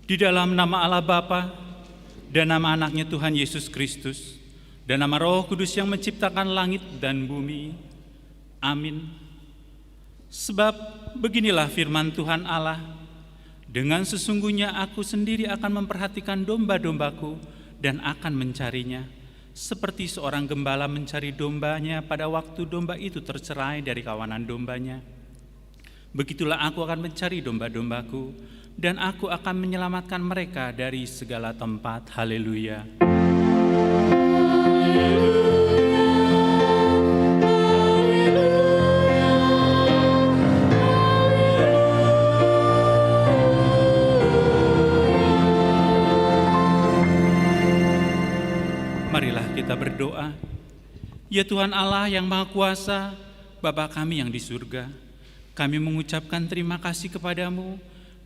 Di dalam nama Allah Bapa dan nama anaknya Tuhan Yesus Kristus dan nama Roh Kudus yang menciptakan langit dan bumi. Amin. Sebab beginilah firman Tuhan Allah, dengan sesungguhnya aku sendiri akan memperhatikan domba-dombaku dan akan mencarinya, seperti seorang gembala mencari dombanya pada waktu domba itu tercerai dari kawanan dombanya. Begitulah aku akan mencari domba-dombaku, dan aku akan menyelamatkan mereka dari segala tempat. Haleluya. Marilah kita berdoa. Ya Tuhan Allah yang Maha Kuasa, Bapa kami yang di surga, kami mengucapkan terima kasih kepadamu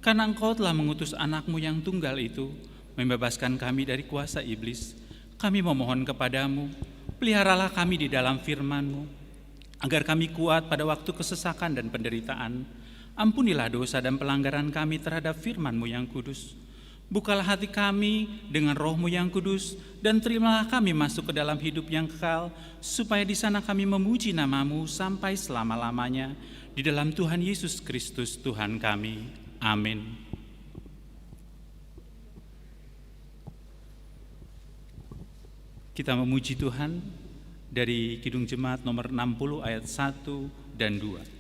karena Engkau telah mengutus anak-Mu yang tunggal itu, membebaskan kami dari kuasa iblis. Kami memohon kepadamu, peliharalah kami di dalam firman-Mu, agar kami kuat pada waktu kesesakan dan penderitaan. Ampunilah dosa dan pelanggaran kami terhadap firman-Mu yang kudus. Bukalah hati kami dengan Roh-Mu yang kudus, dan terimalah kami masuk ke dalam hidup yang kekal, supaya di sana kami memuji nama-Mu sampai selama-lamanya. Di dalam Tuhan Yesus Kristus Tuhan kami. Amin. Kita memuji Tuhan dari Kidung Jemaat nomor 60 ayat 1 dan 2.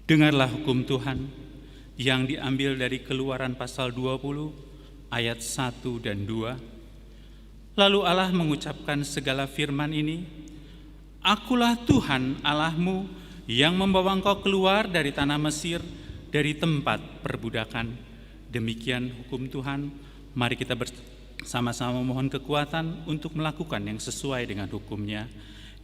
Dengarlah hukum Tuhan yang diambil dari Keluaran pasal 20 ayat 1 dan 2. Lalu Allah mengucapkan segala firman ini, Akulah Tuhan Allahmu yang membawa engkau keluar dari tanah Mesir, dari tempat perbudakan. Demikian hukum Tuhan. Mari kita bersama-sama memohon kekuatan untuk melakukan yang sesuai dengan hukum-Nya.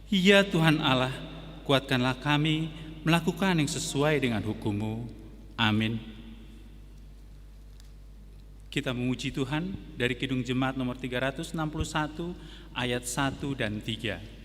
Ya Tuhan Allah, kuatkanlah kami melakukan yang sesuai dengan hukum-Mu. Amin. Kita memuji Tuhan dari Kidung Jemaat nomor 361 ayat 1 dan 3.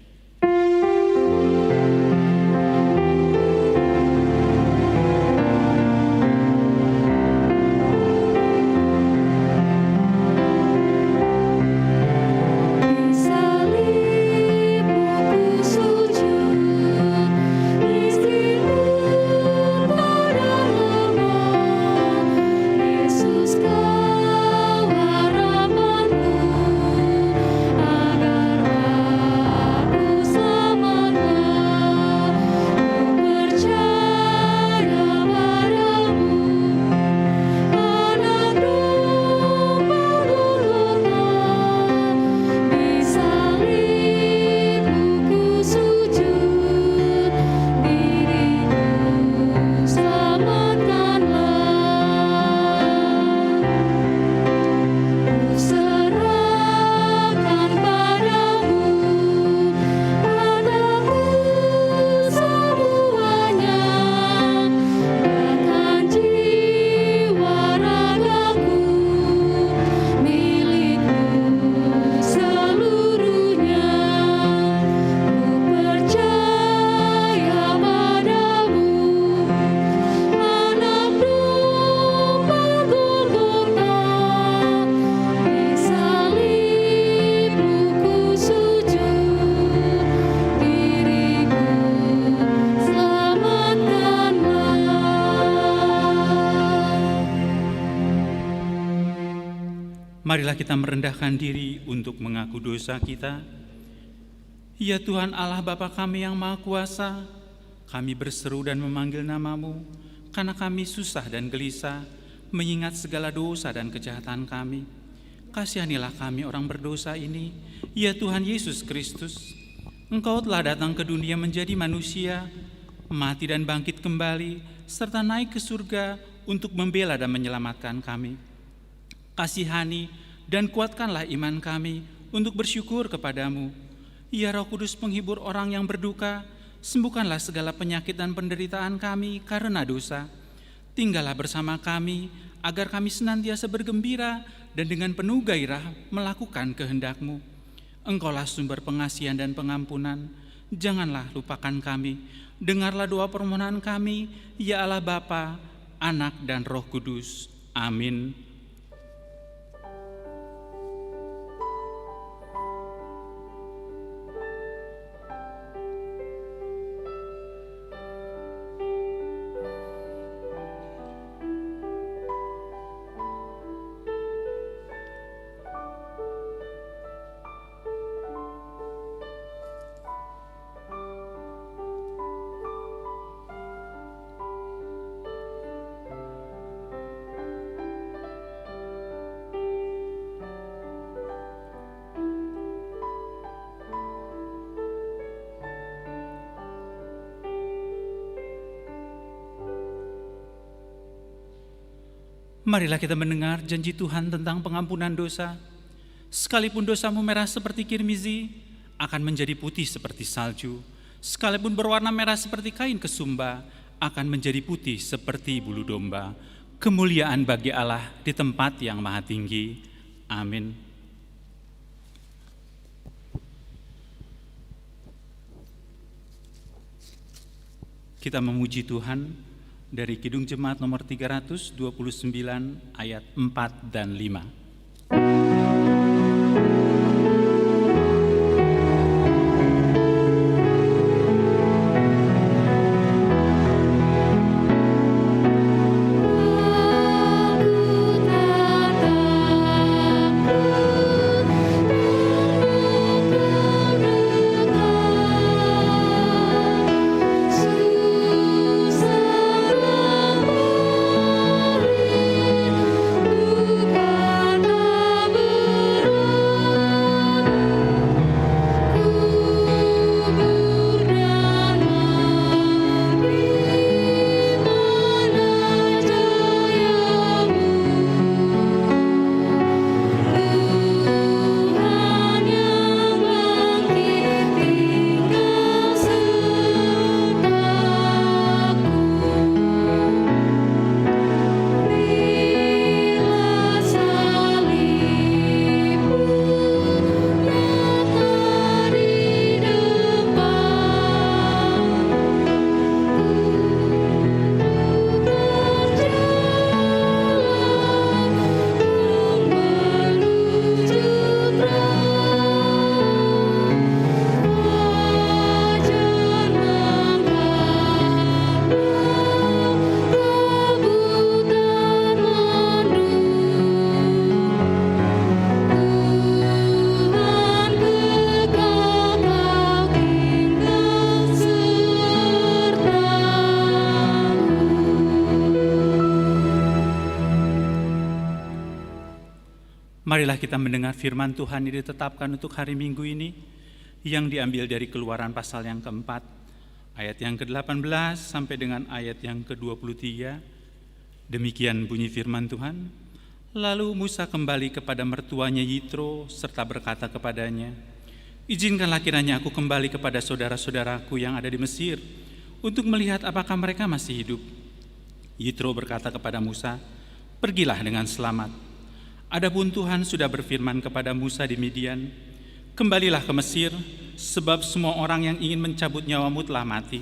Marilah kita merendahkan diri untuk mengaku dosa kita. Ya Tuhan Allah Bapa kami yang Maha Kuasa, kami berseru dan memanggil nama-Mu, karena kami susah dan gelisah mengingat segala dosa dan kejahatan kami. Kasihanilah kami orang berdosa ini, ya Tuhan Yesus Kristus. Engkau telah datang ke dunia menjadi manusia, mati dan bangkit kembali, serta naik ke surga untuk membela dan menyelamatkan kami. Kasihani dan kuatkanlah iman kami untuk bersyukur kepadamu. Ya Roh Kudus penghibur orang yang berduka, sembuhkanlah segala penyakit dan penderitaan kami karena dosa. Tinggallah bersama kami, agar kami senantiasa bergembira dan dengan penuh gairah melakukan kehendak-Mu. Engkaulah sumber pengasihan dan pengampunan, janganlah lupakan kami. Dengarlah doa permohonan kami, ya Allah Bapa, Anak dan Roh Kudus. Amin. Marilah kita mendengar janji Tuhan tentang pengampunan dosa. Sekalipun dosamu merah seperti kirmizi, akan menjadi putih seperti salju. Sekalipun berwarna merah seperti kain kesumba, akan menjadi putih seperti bulu domba. Kemuliaan bagi Allah di tempat yang maha tinggi. Amin. Kita memuji Tuhan dari Kidung Jemaat nomor 329 ayat 4 dan 5. Marilah kita mendengar firman Tuhan yang ditetapkan untuk hari Minggu ini, yang diambil dari Keluaran pasal yang keempat, ayat yang ke-18 sampai dengan ayat yang ke-23. Demikian bunyi firman Tuhan. Lalu Musa kembali kepada mertuanya Yitro serta berkata kepadanya, "Izinkanlah kiranya aku kembali kepada saudara-saudaraku yang ada di Mesir untuk melihat apakah mereka masih hidup." Yitro berkata kepada Musa, "Pergilah dengan selamat." Adapun Tuhan sudah berfirman kepada Musa di Midian, "Kembalilah ke Mesir, sebab semua orang yang ingin mencabut nyawamu telah mati."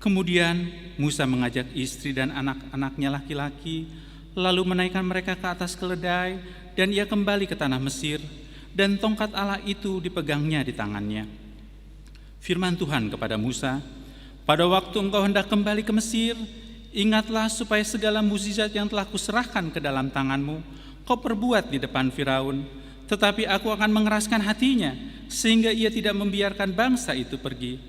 Kemudian Musa mengajak istri dan anak-anaknya laki-laki, lalu menaikkan mereka ke atas keledai, dan ia kembali ke tanah Mesir, dan tongkat Allah itu dipegangnya di tangannya. Firman Tuhan kepada Musa, "Pada waktu engkau hendak kembali ke Mesir, ingatlah supaya segala mukjizat yang telah kuserahkan ke dalam tanganmu, kau perbuat di depan Firaun, tetapi aku akan mengeraskan hatinya, sehingga ia tidak membiarkan bangsa itu pergi.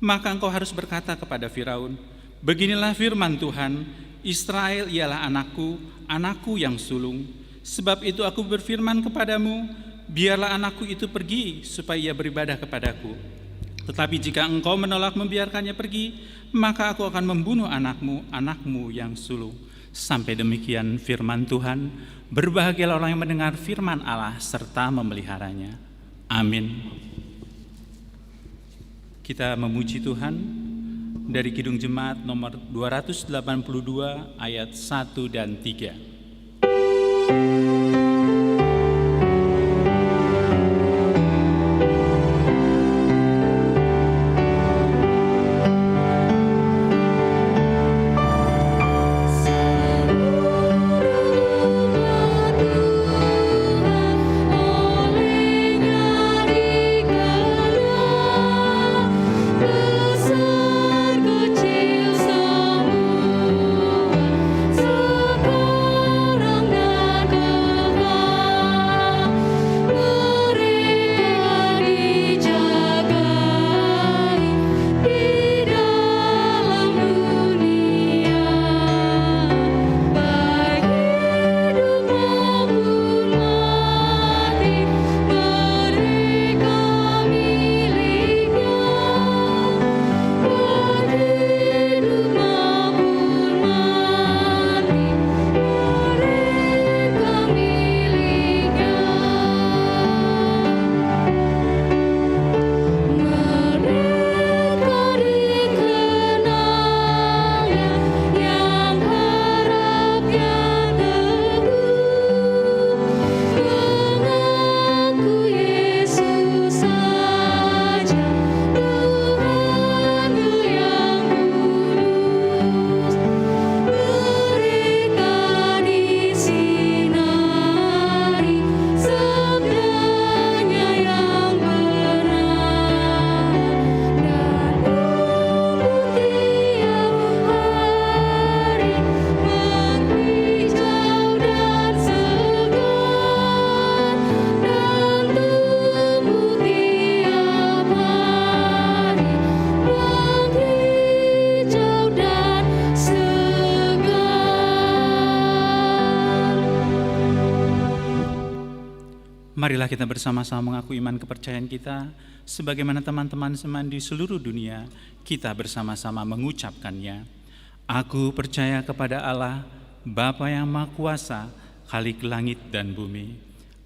Maka engkau harus berkata kepada Firaun, beginilah firman Tuhan, Israel ialah anakku, anakku yang sulung. Sebab itu aku berfirman kepadamu, biarlah anakku itu pergi, supaya ia beribadah kepadaku. Tetapi jika engkau menolak membiarkannya pergi, maka aku akan membunuh anakmu, anakmu yang sulung. Sampai demikian firman Tuhan. Berbahagialah orang yang mendengar firman Allah serta memeliharanya. Amin. Kita memuji Tuhan dari Kidung Jemaat nomor 282 ayat 1 dan 3. Marilah kita bersama-sama mengaku iman kepercayaan kita, sebagaimana teman-teman seman di seluruh dunia, kita bersama-sama mengucapkannya. Aku percaya kepada Allah, Bapa yang Maha Kuasa, Khalik langit dan bumi.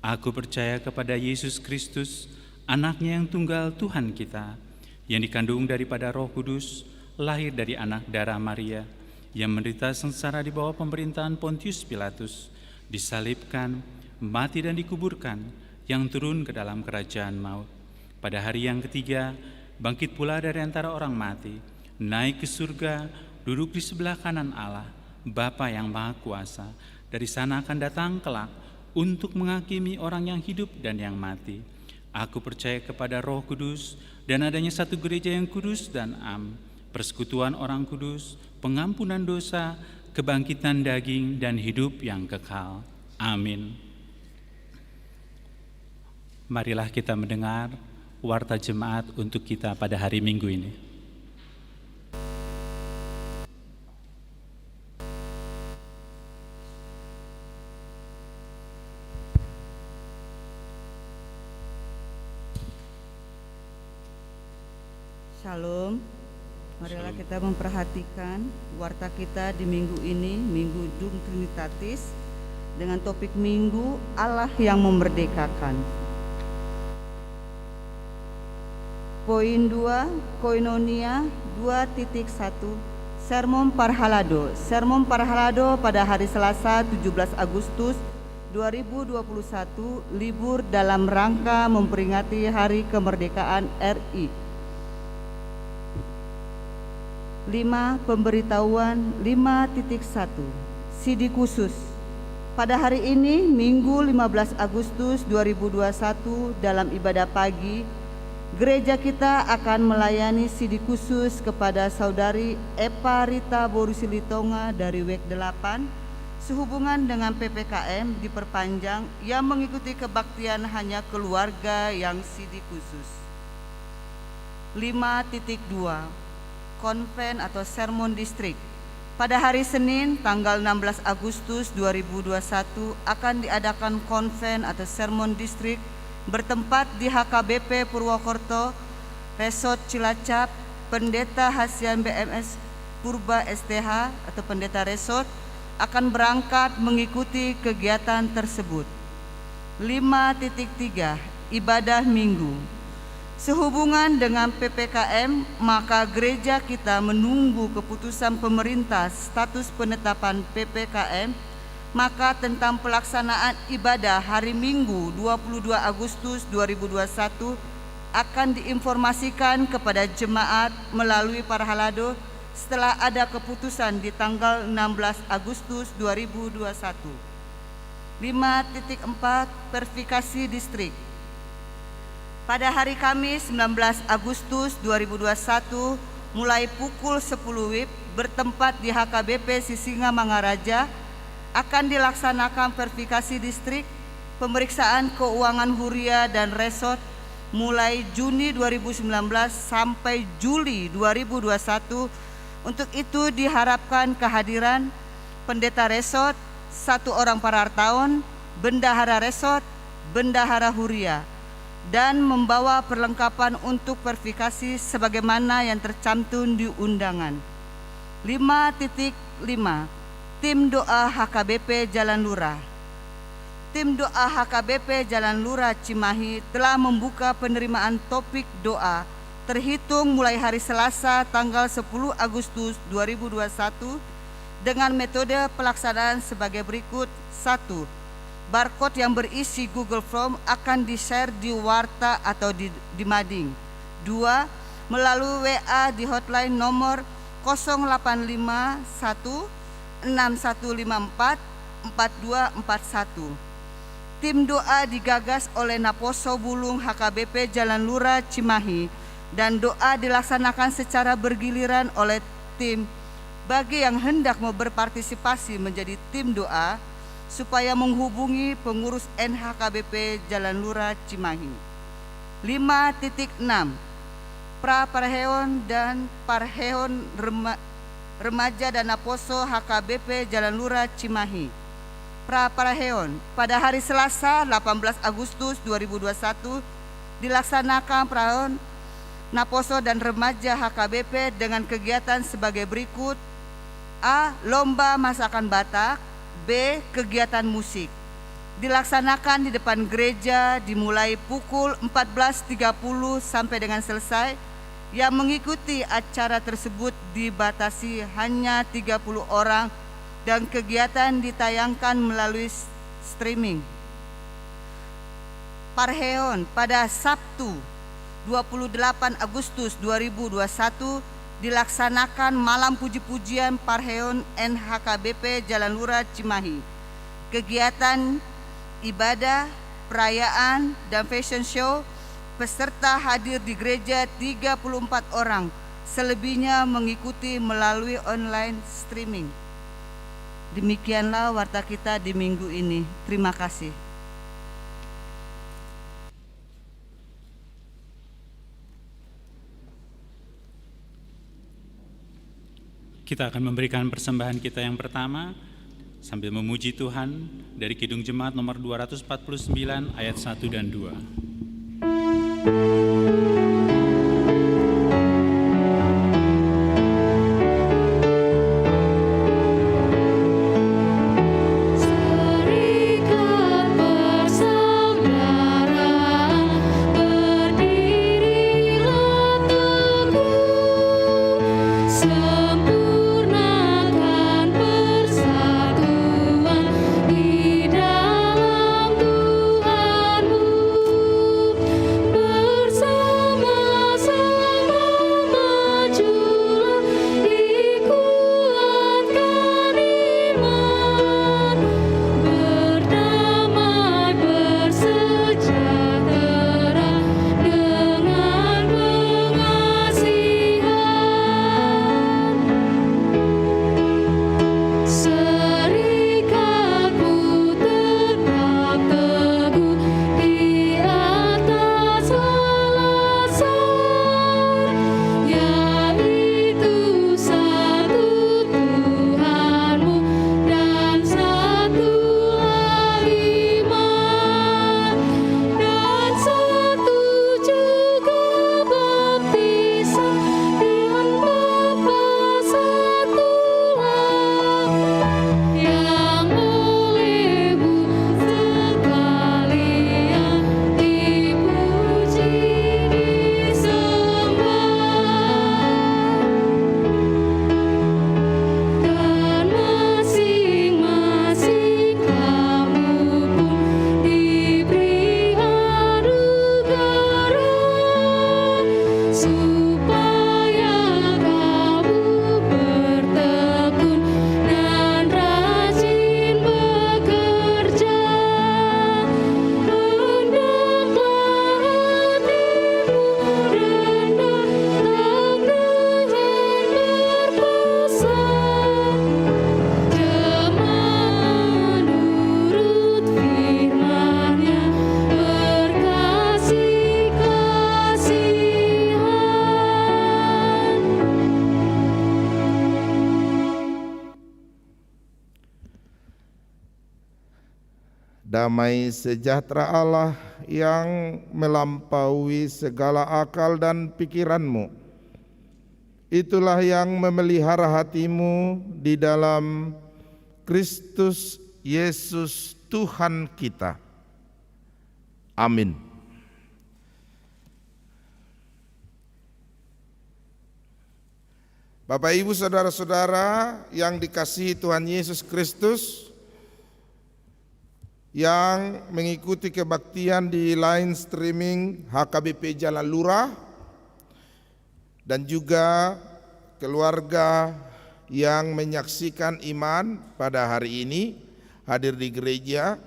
Aku percaya kepada Yesus Kristus, Anaknya yang tunggal Tuhan kita, yang dikandung daripada Roh Kudus, lahir dari anak darah Maria, yang menderita sengsara di bawah pemerintahan Pontius Pilatus, disalibkan, mati dan dikuburkan, yang turun ke dalam kerajaan maut. Pada hari yang ketiga, bangkit pula dari antara orang mati, naik ke surga, duduk di sebelah kanan Allah, Bapa yang Maha Kuasa. Dari sana akan datang kelak untuk menghakimi orang yang hidup dan yang mati. Aku percaya kepada Roh Kudus dan adanya satu gereja yang kudus dan am, persekutuan orang kudus, pengampunan dosa, kebangkitan daging dan hidup yang kekal. Amin. Marilah kita mendengar warta jemaat untuk kita pada hari Minggu ini. Shalom. Marilah kita memperhatikan warta kita di minggu ini, Minggu Dum Trinitatis, dengan topik Minggu Allah yang memerdekakan. Poin 2, Koinonia 2.1, Sermon Parhalado. Sermon Parhalado pada hari Selasa 17 Agustus 2021, libur dalam rangka memperingati Hari Kemerdekaan RI. 5. Pemberitahuan 5.1, Sidi khusus. Pada hari ini, Minggu 15 Agustus 2021, dalam ibadah pagi, gereja kita akan melayani sidi khusus kepada Saudari Epa Rita Borusilitonga dari WEK 8, Sehubungan dengan PPKM diperpanjang yang mengikuti kebaktian hanya keluarga yang sidi khusus. 5.2 Konven atau sermon distrik. Pada hari Senin tanggal 16 Agustus 2021 akan diadakan konven atau sermon distrik bertempat di HKBP Purwokerto, Resort Cilacap. Pendeta Hasian BMS Purba STH atau Pendeta Resort akan berangkat mengikuti kegiatan tersebut. 5.3 Ibadah Minggu. Sehubungan dengan PPKM, maka gereja kita menunggu keputusan pemerintah status penetapan PPKM, maka tentang pelaksanaan ibadah hari Minggu 22 Agustus 2021 akan diinformasikan kepada jemaat melalui para halado setelah ada keputusan di tanggal 16 Agustus 2021. 5.4 Verifikasi distrik. Pada hari Kamis 19 Agustus 2021 mulai pukul 10 WIB bertempat di HKBP Sisinga Mangaraja akan dilaksanakan verifikasi distrik, pemeriksaan keuangan huria dan resort mulai Juni 2019 sampai Juli 2021. Untuk itu diharapkan kehadiran pendeta resort, 1 orang parartaon, bendahara resort, bendahara huria, dan membawa perlengkapan untuk verifikasi sebagaimana yang tercantum di undangan. 5.5 Tim Doa HKBP Jalan Lurah. Tim Doa HKBP Jalan Lurah Cimahi telah membuka penerimaan topik doa terhitung mulai hari Selasa tanggal 10 Agustus 2021 dengan metode pelaksanaan sebagai berikut. 1. Barcode yang berisi Google Form akan di-share di warta atau di mading. 2. Melalui WA di hotline nomor 0851 6154 4241. Tim doa digagas oleh Naposo Bulung HKBP Jalan Lurah Cimahi dan doa dilaksanakan secara bergiliran oleh tim. Bagi yang hendak mau berpartisipasi menjadi tim doa, supaya menghubungi pengurus NHKBP Jalan Lurah Cimahi. 5.6 Pra-Parheon dan Parheon Remaja dan Naposo HKBP Jalan Lurah Cimahi. Pra-Parheon pada hari Selasa 18 Agustus 2021 dilaksanakan Parheon Naposo dan Remaja HKBP dengan kegiatan sebagai berikut. A. Lomba masakan Batak. B. Kegiatan musik. Dilaksanakan di depan gereja dimulai pukul 14.30 sampai dengan selesai. Yang mengikuti acara tersebut dibatasi hanya 30 orang dan kegiatan ditayangkan melalui streaming. Parheon pada Sabtu 28 Agustus 2021 dilaksanakan malam puji-pujian Parheon NHKBP Jalan Lurah Cimahi. Kegiatan ibadah, perayaan, dan fashion show. Peserta hadir di gereja 34 orang, selebihnya mengikuti melalui online streaming. Demikianlah warta kita di minggu ini. Terima kasih. Kita akan memberikan persembahan kita yang pertama sambil memuji Tuhan dari Kidung Jemaat nomor 249 ayat 1 dan 2. Bersatuan di dalam Tuhanmu. damai sejahtera Allah yang melampaui segala akal dan pikiranmu, itulah yang memelihara hatimu di dalam Kristus Yesus Tuhan kita. Amin. Bapak, Ibu, saudara-saudara yang dikasihi Tuhan Yesus Kristus, yang mengikuti kebaktian di line streaming HKBP Jalan Lurah, dan juga keluarga yang menyaksikan iman pada hari ini hadir di gereja.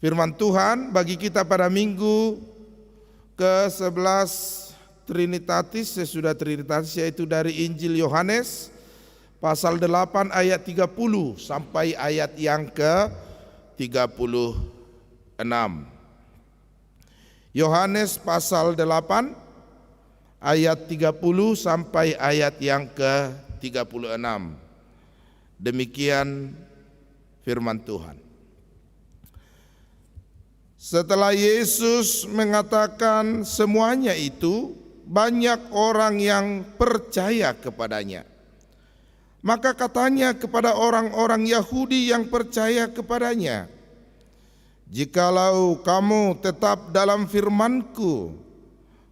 Firman Tuhan bagi kita pada minggu ke-11 Trinitatis, sesudah Trinitatis, yaitu dari Injil Yohanes pasal 8 ayat 30 sampai ayat yang ke-36. Yohanes pasal 8 ayat 30 sampai ayat yang ke-36. Demikian firman Tuhan. Setelah Yesus mengatakan semuanya itu, banyak orang yang percaya kepadanya. Maka katanya kepada orang-orang Yahudi yang percaya kepadanya, "Jikalau kamu tetap dalam firman-Ku,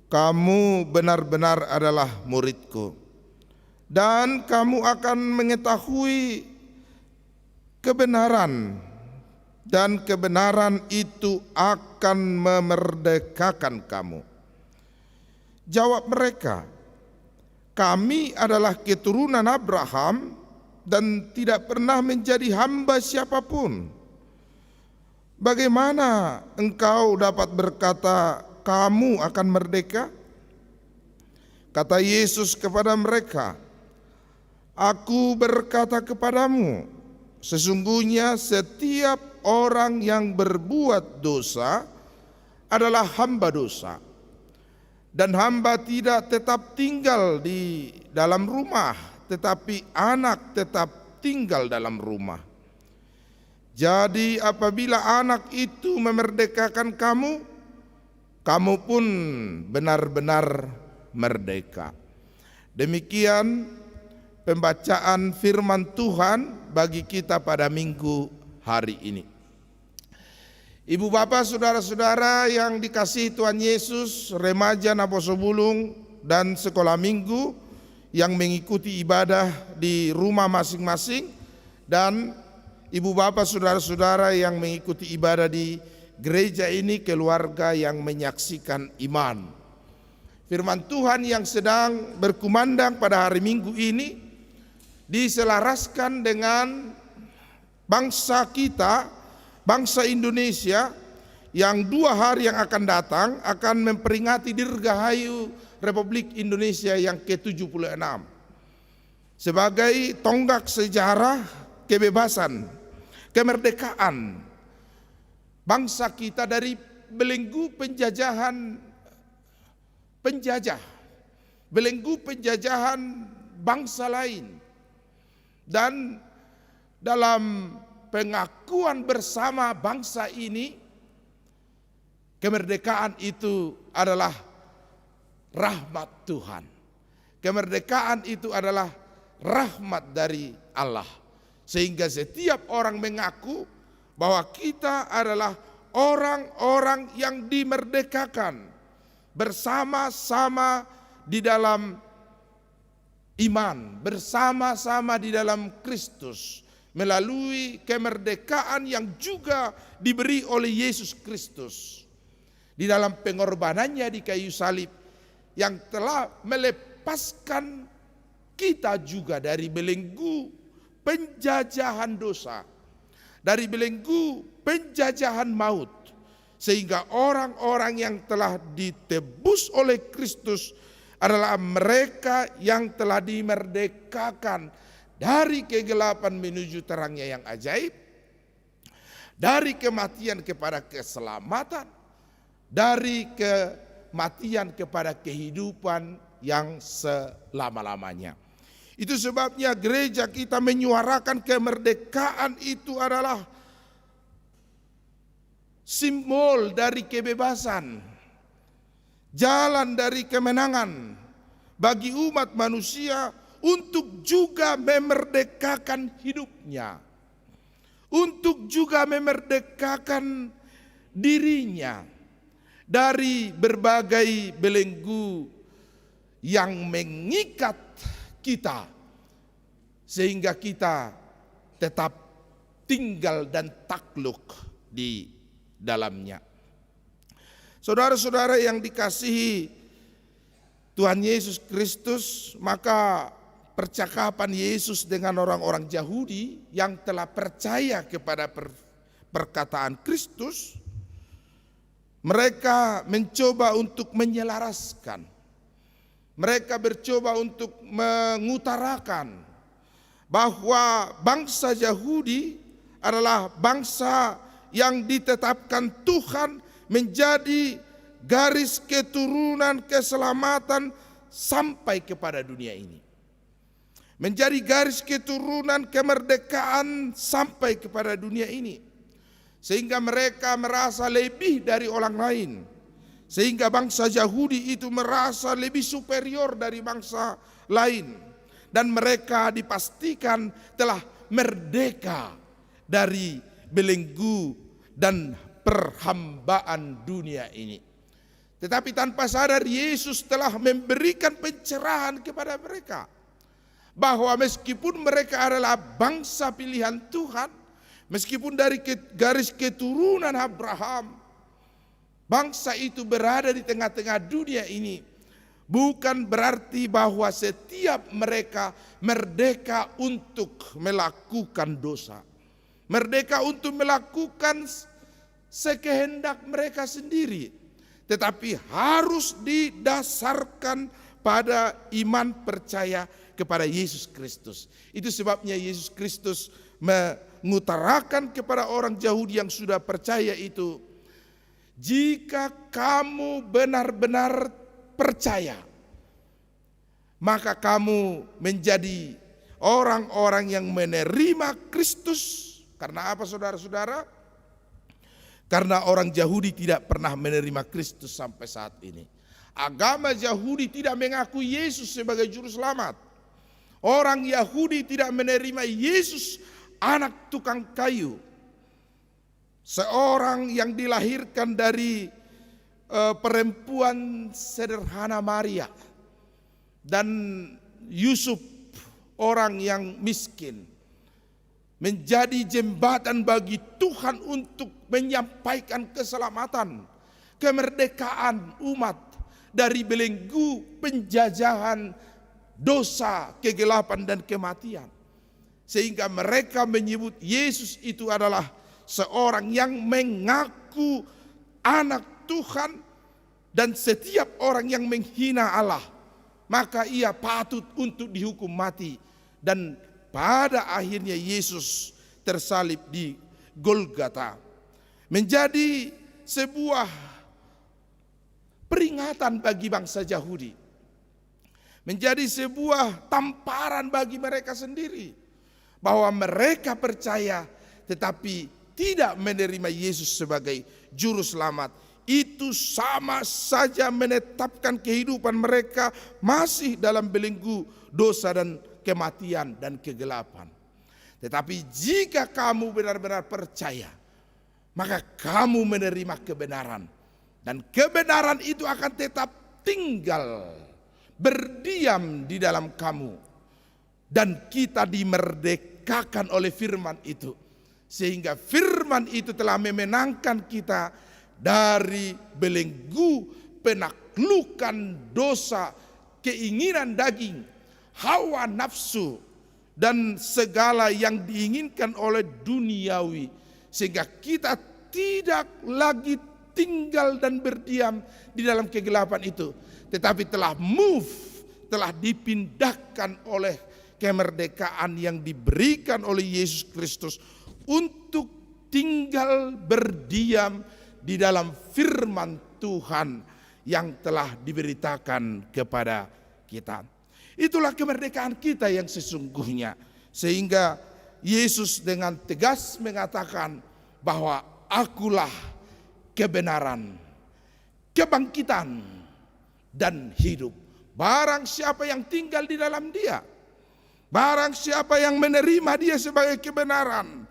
kamu benar-benar adalah murid-Ku, dan kamu akan mengetahui kebenaran, dan kebenaran itu akan memerdekakan kamu." Jawab mereka, "Kami adalah keturunan Abraham dan tidak pernah menjadi hamba siapapun. Bagaimana engkau dapat berkata kamu akan merdeka?" Kata Yesus kepada mereka, "Aku berkata kepadamu, sesungguhnya setiap orang yang berbuat dosa adalah hamba dosa. Dan hamba tidak tetap tinggal di dalam rumah, tetapi anak tetap tinggal dalam rumah. Jadi apabila anak itu memerdekakan kamu, kamu pun benar-benar merdeka." Demikian pembacaan firman Tuhan bagi kita pada minggu hari ini. Ibu bapak, saudara-saudara yang dikasihi Tuhan Yesus, remaja Naposobulung dan sekolah minggu yang mengikuti ibadah di rumah masing-masing, dan ibu bapak, saudara-saudara yang mengikuti ibadah di gereja ini, keluarga yang menyaksikan iman. Firman Tuhan yang sedang berkumandang pada hari Minggu ini diselaraskan dengan bangsa kita, bangsa Indonesia, yang 2 hari yang akan datang akan memperingati Dirgahayu Republik Indonesia yang ke-76 sebagai tonggak sejarah kebebasan, kemerdekaan bangsa kita dari belenggu belenggu penjajahan bangsa lain. Dan dalam pengakuan bersama bangsa ini, kemerdekaan itu adalah rahmat Tuhan. Kemerdekaan itu adalah rahmat dari Allah. Sehingga setiap orang mengaku bahwa kita adalah orang-orang yang dimerdekakan bersama-sama di dalam iman, bersama-sama di dalam Kristus, melalui kemerdekaan yang juga diberi oleh Yesus Kristus di dalam pengorbanannya di kayu salib, yang telah melepaskan kita juga dari belenggu penjajahan dosa, dari belenggu penjajahan maut, sehingga orang-orang yang telah ditebus oleh Kristus adalah mereka yang telah dimerdekakan dari kegelapan menuju terangnya yang ajaib, dari kematian kepada keselamatan, dari kematian kepada kehidupan yang selama-lamanya. Itu sebabnya gereja kita menyuarakan kemerdekaan itu adalah simbol dari kebebasan, jalan dari kemenangan bagi umat manusia untuk juga memerdekakan hidupnya, untuk juga memerdekakan dirinya dari berbagai belenggu yang mengikat kita, sehingga kita tetap tinggal dan takluk di dalamnya. Saudara-saudara yang dikasihi Tuhan Yesus Kristus, maka percakapan Yesus dengan orang-orang Yahudi yang telah percaya kepada perkataan Kristus, mereka mencoba untuk menyelaraskan, mereka mencoba untuk mengutarakan bahwa bangsa Yahudi adalah bangsa yang ditetapkan Tuhan menjadi garis keturunan keselamatan sampai kepada dunia ini, menjadi garis keturunan kemerdekaan sampai kepada dunia ini, sehingga mereka merasa lebih dari orang lain, sehingga bangsa Yahudi itu merasa lebih superior dari bangsa lain, dan mereka dipastikan telah merdeka dari belenggu dan perhambaan dunia ini. Tetapi tanpa sadar Yesus telah memberikan pencerahan kepada mereka bahwa meskipun mereka adalah bangsa pilihan Tuhan, meskipun dari garis keturunan Abraham, bangsa itu berada di tengah-tengah dunia ini, bukan berarti bahwa setiap mereka merdeka untuk melakukan dosa, merdeka untuk melakukan sekehendak mereka sendiri, tetapi harus didasarkan pada iman percaya kepada Yesus Kristus. Itu sebabnya Yesus Kristus mengutarakan kepada orang Yahudi yang sudah percaya itu, jika kamu benar-benar percaya, maka kamu menjadi orang-orang yang menerima Kristus. Karena apa, saudara-saudara? Karena orang Yahudi tidak pernah menerima Kristus sampai saat ini. Agama Yahudi tidak mengakui Yesus sebagai juru selamat. Orang Yahudi tidak menerima Yesus, anak tukang kayu, seorang yang dilahirkan dari perempuan sederhana Maria, dan Yusuf orang yang miskin, menjadi jembatan bagi Tuhan untuk menyampaikan keselamatan, kemerdekaan umat dari belenggu penjajahan, dosa, kegelapan dan kematian. Sehingga mereka menyebut Yesus itu adalah seorang yang mengaku anak Tuhan, dan setiap orang yang menghina Allah maka ia patut untuk dihukum mati. Dan pada akhirnya Yesus tersalib di Golgota, menjadi sebuah peringatan bagi bangsa Yahudi, menjadi sebuah tamparan bagi mereka sendiri bahwa mereka percaya tetapi tidak menerima Yesus sebagai juru selamat. Itu sama saja menetapkan kehidupan mereka masih dalam belenggu dosa dan kematian dan kegelapan. Tetapi jika kamu benar-benar percaya, maka kamu menerima kebenaran, dan kebenaran itu akan tetap tinggal berdiam di dalam kamu, dan kita dimerdekakan oleh firman itu, sehingga firman itu telah memenangkan kita dari belenggu penaklukan dosa, keinginan daging, hawa nafsu, dan segala yang diinginkan oleh duniawi, sehingga kita tidak lagi tinggal dan berdiam di dalam kegelapan itu, tetapi telah telah dipindahkan oleh kemerdekaan yang diberikan oleh Yesus Kristus untuk tinggal berdiam di dalam firman Tuhan yang telah diberitakan kepada kita. Itulah kemerdekaan kita yang sesungguhnya, sehingga Yesus dengan tegas mengatakan bahwa akulah kebenaran, kebangkitan, dan hidup. Barang siapa yang tinggal di dalam Dia, barang siapa yang menerima Dia sebagai kebenaran,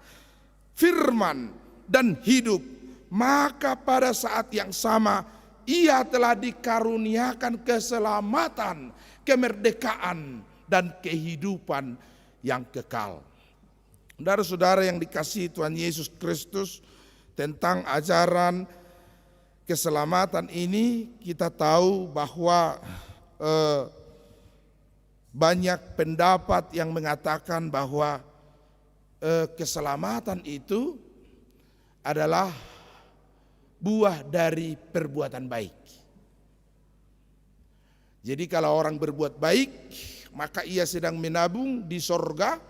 firman, dan hidup, maka pada saat yang sama ia telah dikaruniakan keselamatan, kemerdekaan, dan kehidupan yang kekal. Saudara-saudara yang dikasihi Tuhan Yesus Kristus, tentang ajaran keselamatan ini kita tahu bahwa banyak pendapat yang mengatakan bahwa keselamatan itu adalah buah dari perbuatan baik. Jadi kalau orang berbuat baik, maka ia sedang menabung di sorga,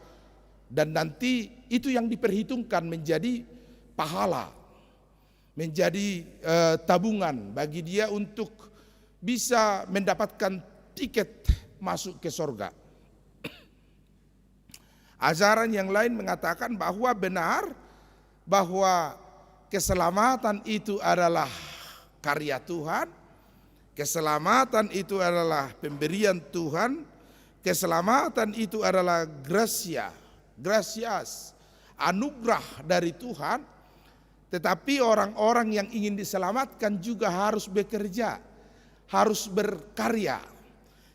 dan nanti itu yang diperhitungkan menjadi pahala, menjadi tabungan bagi dia untuk bisa mendapatkan tiket masuk ke sorga. Ajaran yang lain mengatakan bahwa benar bahwa keselamatan itu adalah karya Tuhan, keselamatan itu adalah pemberian Tuhan, keselamatan itu adalah gracias, anugerah dari Tuhan. Tetapi orang-orang yang ingin diselamatkan juga harus bekerja, harus berkarya,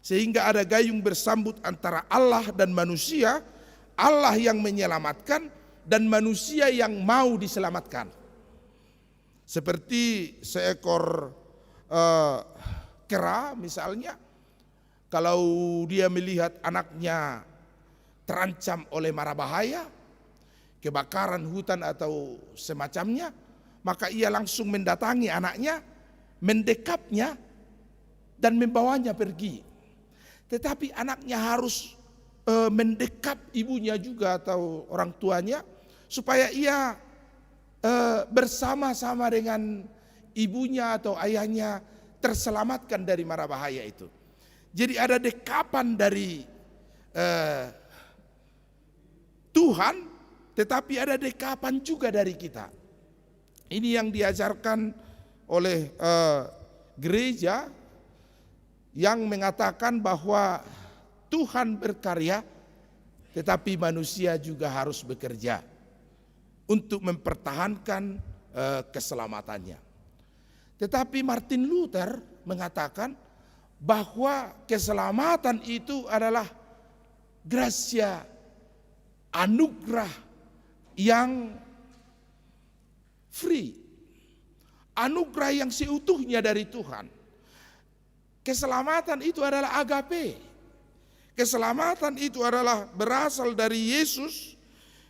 sehingga ada gayung bersambut antara Allah dan manusia, Allah yang menyelamatkan dan manusia yang mau diselamatkan. Seperti seekor kera misalnya, kalau dia melihat anaknya terancam oleh mara bahaya, kebakaran hutan atau semacamnya, maka ia langsung mendatangi anaknya, mendekapnya, dan membawanya pergi. Tetapi anaknya harus mendekap ibunya juga atau orang tuanya, supaya ia bersama-sama dengan ibunya atau ayahnya terselamatkan dari mara bahaya itu. Jadi ada dekapan dari Tuhan, tetapi ada dekapan juga dari kita. Ini yang diajarkan oleh gereja, yang mengatakan bahwa Tuhan berkarya, tetapi manusia juga harus bekerja untuk mempertahankan keselamatannya. Tetapi Martin Luther mengatakan bahwa keselamatan itu adalah gracia, anugerah yang free, anugerah yang seutuhnya dari Tuhan. Keselamatan itu adalah agape. Keselamatan itu adalah berasal dari Yesus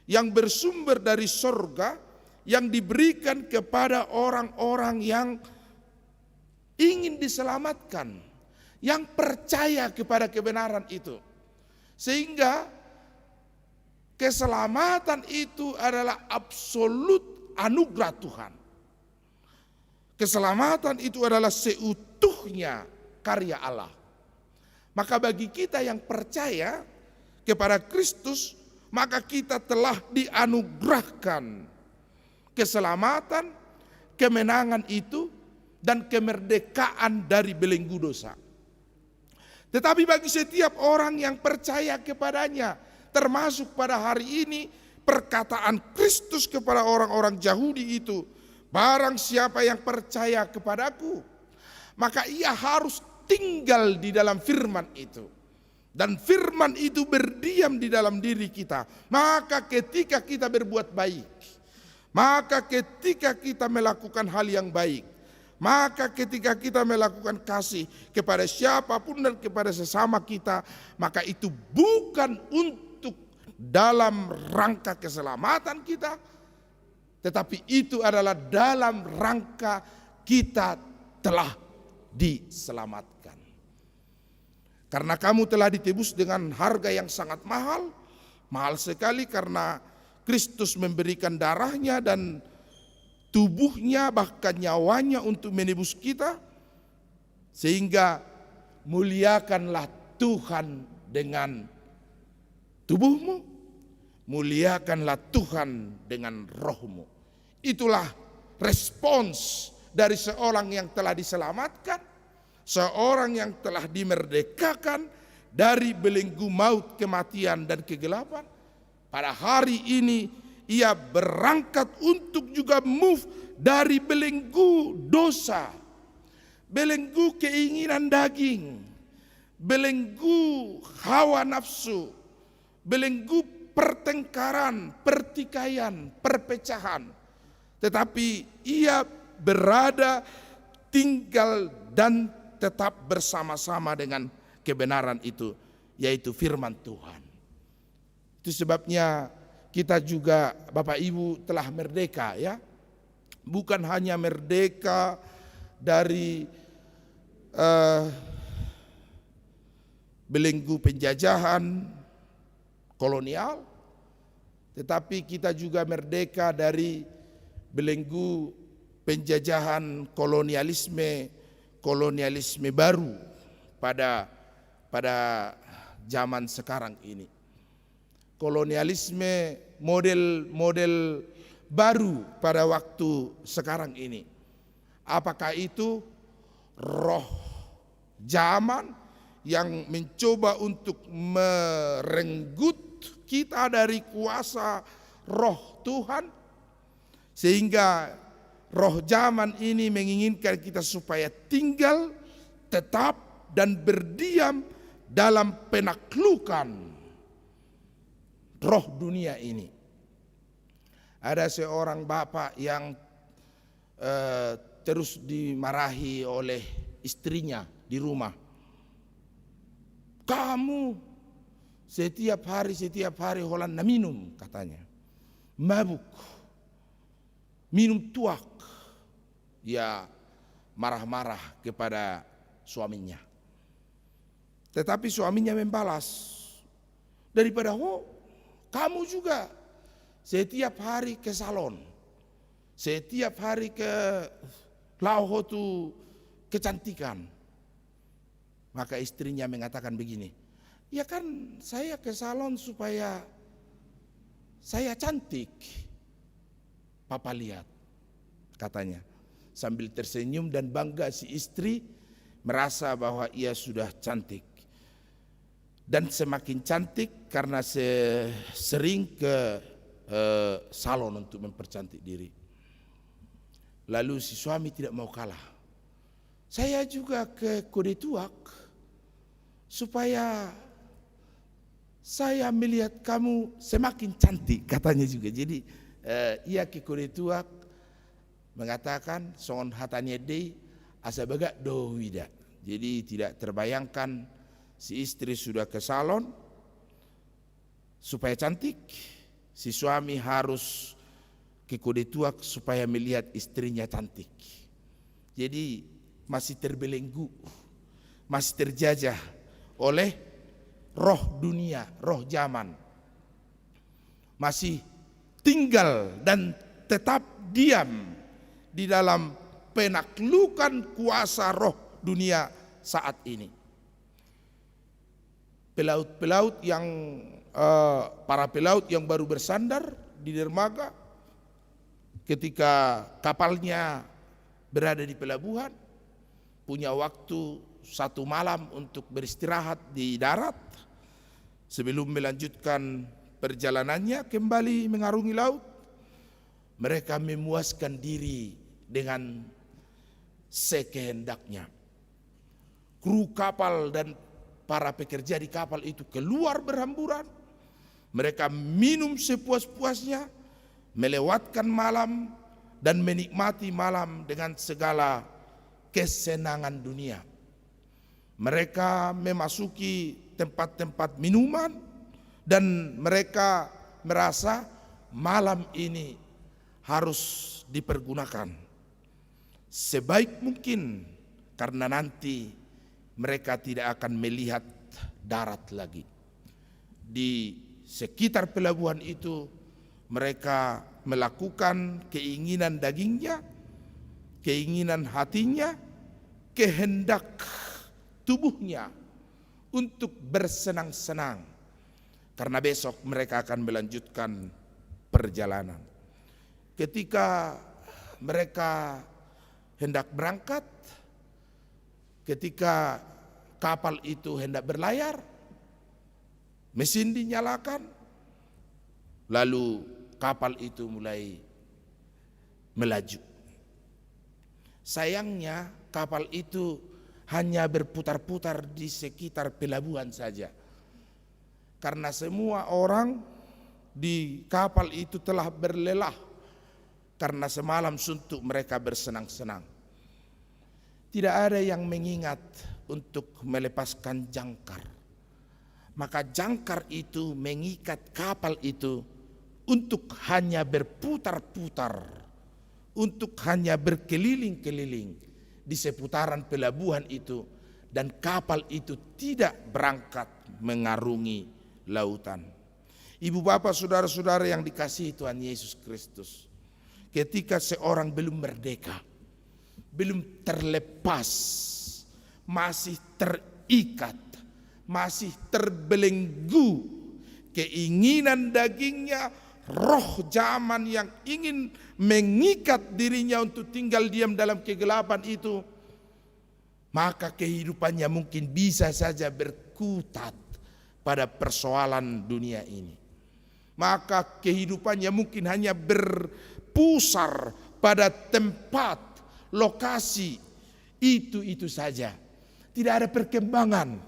yang bersumber dari sorga, yang diberikan kepada orang-orang yang ingin diselamatkan, yang percaya kepada kebenaran itu. Sehingga keselamatan itu adalah absolut anugerah Tuhan. Keselamatan itu adalah seutuhnya karya Allah. Maka bagi kita yang percaya kepada Kristus, maka kita telah dianugerahkan keselamatan, kemenangan itu, dan kemerdekaan dari belenggu dosa. Tetapi bagi setiap orang yang percaya kepadanya, termasuk pada hari ini perkataan Kristus kepada orang-orang Yahudi itu, barang siapa yang percaya kepadaku, maka ia harus tinggal di dalam firman itu. Dan firman itu berdiam di dalam diri kita. Maka ketika kita berbuat baik, maka ketika kita melakukan hal yang baik, maka ketika kita melakukan kasih kepada siapapun dan kepada sesama kita, maka itu bukan untuk dalam rangka keselamatan kita, tetapi itu adalah dalam rangka kita telah diselamatkan. Karena kamu telah ditebus dengan harga yang sangat mahal, mahal sekali, karena Kristus memberikan darahnya dan tubuhnya, bahkan nyawanya untuk menebus kita. Sehingga muliakanlah Tuhan dengan tubuhmu, muliakanlah Tuhan dengan rohmu. Itulah respons dari seorang yang telah diselamatkan, seorang yang telah dimerdekakan dari belenggu maut, kematian, dan kegelapan. Pada hari ini ia berangkat untuk juga move dari belenggu dosa, belenggu keinginan daging, belenggu hawa nafsu, belenggu pertengkaran, pertikaian, perpecahan. Tetapi ia berada, tinggal, dan tetap bersama-sama dengan kebenaran itu, yaitu firman Tuhan. Itu sebabnya kita juga Bapak Ibu telah merdeka, ya. Bukan hanya merdeka dari belenggu penjajahan kolonial, tetapi kita juga merdeka dari belenggu penjajahan kolonialisme baru pada zaman sekarang ini. Kolonialisme model baru pada waktu sekarang ini. Apakah itu roh zaman yang mencoba untuk merenggut kita dari kuasa roh Tuhan, sehingga roh zaman ini menginginkan kita supaya tinggal, tetap, dan berdiam dalam penaklukan roh dunia ini. Ada seorang bapak yang terus dimarahi oleh istrinya di rumah. Kamu setiap hari holanda minum, katanya. Mabuk, minum tuak. Dia marah-marah kepada suaminya. Tetapi suaminya membalas, daripada kamu juga setiap hari ke salon, setiap hari ke lauhotu kecantikan. Maka istrinya mengatakan begini, ya kan saya ke salon supaya saya cantik, papa lihat, katanya. Sambil tersenyum dan bangga si istri merasa bahwa ia sudah cantik. Dan semakin cantik karena sering ke salon untuk mempercantik diri. Lalu si suami tidak mau kalah. Saya juga ke kode tuak supaya saya melihat kamu semakin cantik, katanya juga. Jadi ia ke kode tuak mengatakan songon hatanya dei asa baga do wida. Jadi tidak terbayangkan si istri sudah ke salon supaya cantik, si suami harus ke kode tuak supaya melihat istrinya cantik. Jadi masih terbelenggu, masih terjajah oleh roh dunia, roh zaman. Masih tinggal dan tetap diam di dalam penaklukan kuasa roh dunia saat ini. Pelaut-pelaut yang para pelaut yang baru bersandar di dermaga, ketika kapalnya berada di pelabuhan, punya waktu 1 malam untuk beristirahat di darat sebelum melanjutkan perjalanannya kembali mengarungi laut. Mereka memuaskan diri dengan sekehendaknya. Kru kapal dan para pekerja di kapal itu keluar berhamburan. Mereka minum sepuas-puasnya, melewatkan malam dan menikmati malam dengan segala kesenangan dunia. Mereka memasuki tempat-tempat minuman dan mereka merasa malam ini harus dipergunakan sebaik mungkin, karena nanti mereka tidak akan melihat darat lagi. Di sekitar pelabuhan itu mereka melakukan keinginan dagingnya, keinginan hatinya, kehendak tubuhnya untuk bersenang-senang, karena besok mereka akan melanjutkan perjalanan. Ketika mereka hendak berangkat, ketika kapal itu hendak berlayar, mesin dinyalakan, lalu kapal itu mulai melaju. Sayangnya kapal itu hanya berputar-putar di sekitar pelabuhan saja. Karena semua orang di kapal itu telah berlelah karena semalam suntuk mereka bersenang-senang. Tidak ada yang mengingat untuk melepaskan jangkar. Maka jangkar itu mengikat kapal itu untuk hanya berputar-putar, untuk hanya berkeliling-keliling di seputaran pelabuhan itu, dan kapal itu tidak berangkat mengarungi lautan. Ibu bapak saudara-saudara yang dikasihi Tuhan Yesus Kristus, ketika seorang belum merdeka, belum terlepas, masih terikat, masih terbelenggu keinginan dagingnya, roh zaman yang ingin mengikat dirinya untuk tinggal diam dalam kegelapan itu, maka kehidupannya mungkin bisa saja berkutat pada persoalan dunia ini. Maka kehidupannya mungkin hanya berpusar pada tempat, lokasi itu saja. Tidak ada perkembangan,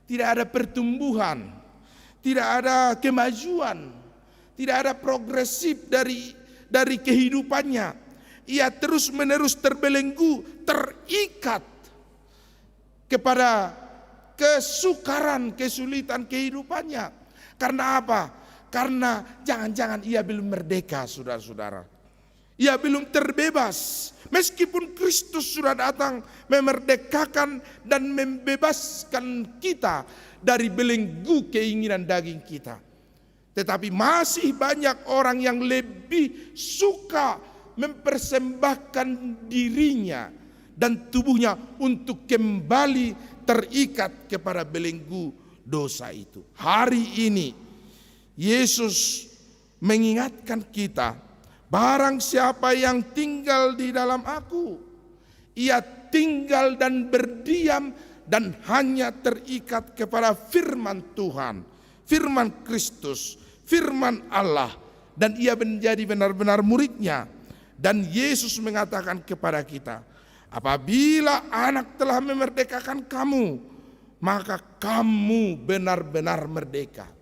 tidak ada pertumbuhan, tidak ada kemajuan, tidak ada progresif dari kehidupannya. Ia terus-menerus terbelenggu, terikat kepada kesukaran, kesulitan kehidupannya. Karena apa? Karena jangan-jangan ia belum merdeka, saudara-saudara. Ia belum terbebas. Meskipun Kristus sudah datang memerdekakan dan membebaskan kita dari belenggu keinginan daging kita, tetapi masih banyak orang yang lebih suka mempersembahkan dirinya dan tubuhnya untuk kembali terikat kepada belenggu dosa itu. Hari ini Yesus mengingatkan kita, barang siapa yang tinggal di dalam aku, ia tinggal dan berdiam dan hanya terikat kepada firman Tuhan, firman Kristus, firman Allah, dan ia menjadi benar-benar muridnya. Dan Yesus mengatakan kepada kita, apabila anak telah memerdekakan kamu, maka kamu benar-benar merdeka.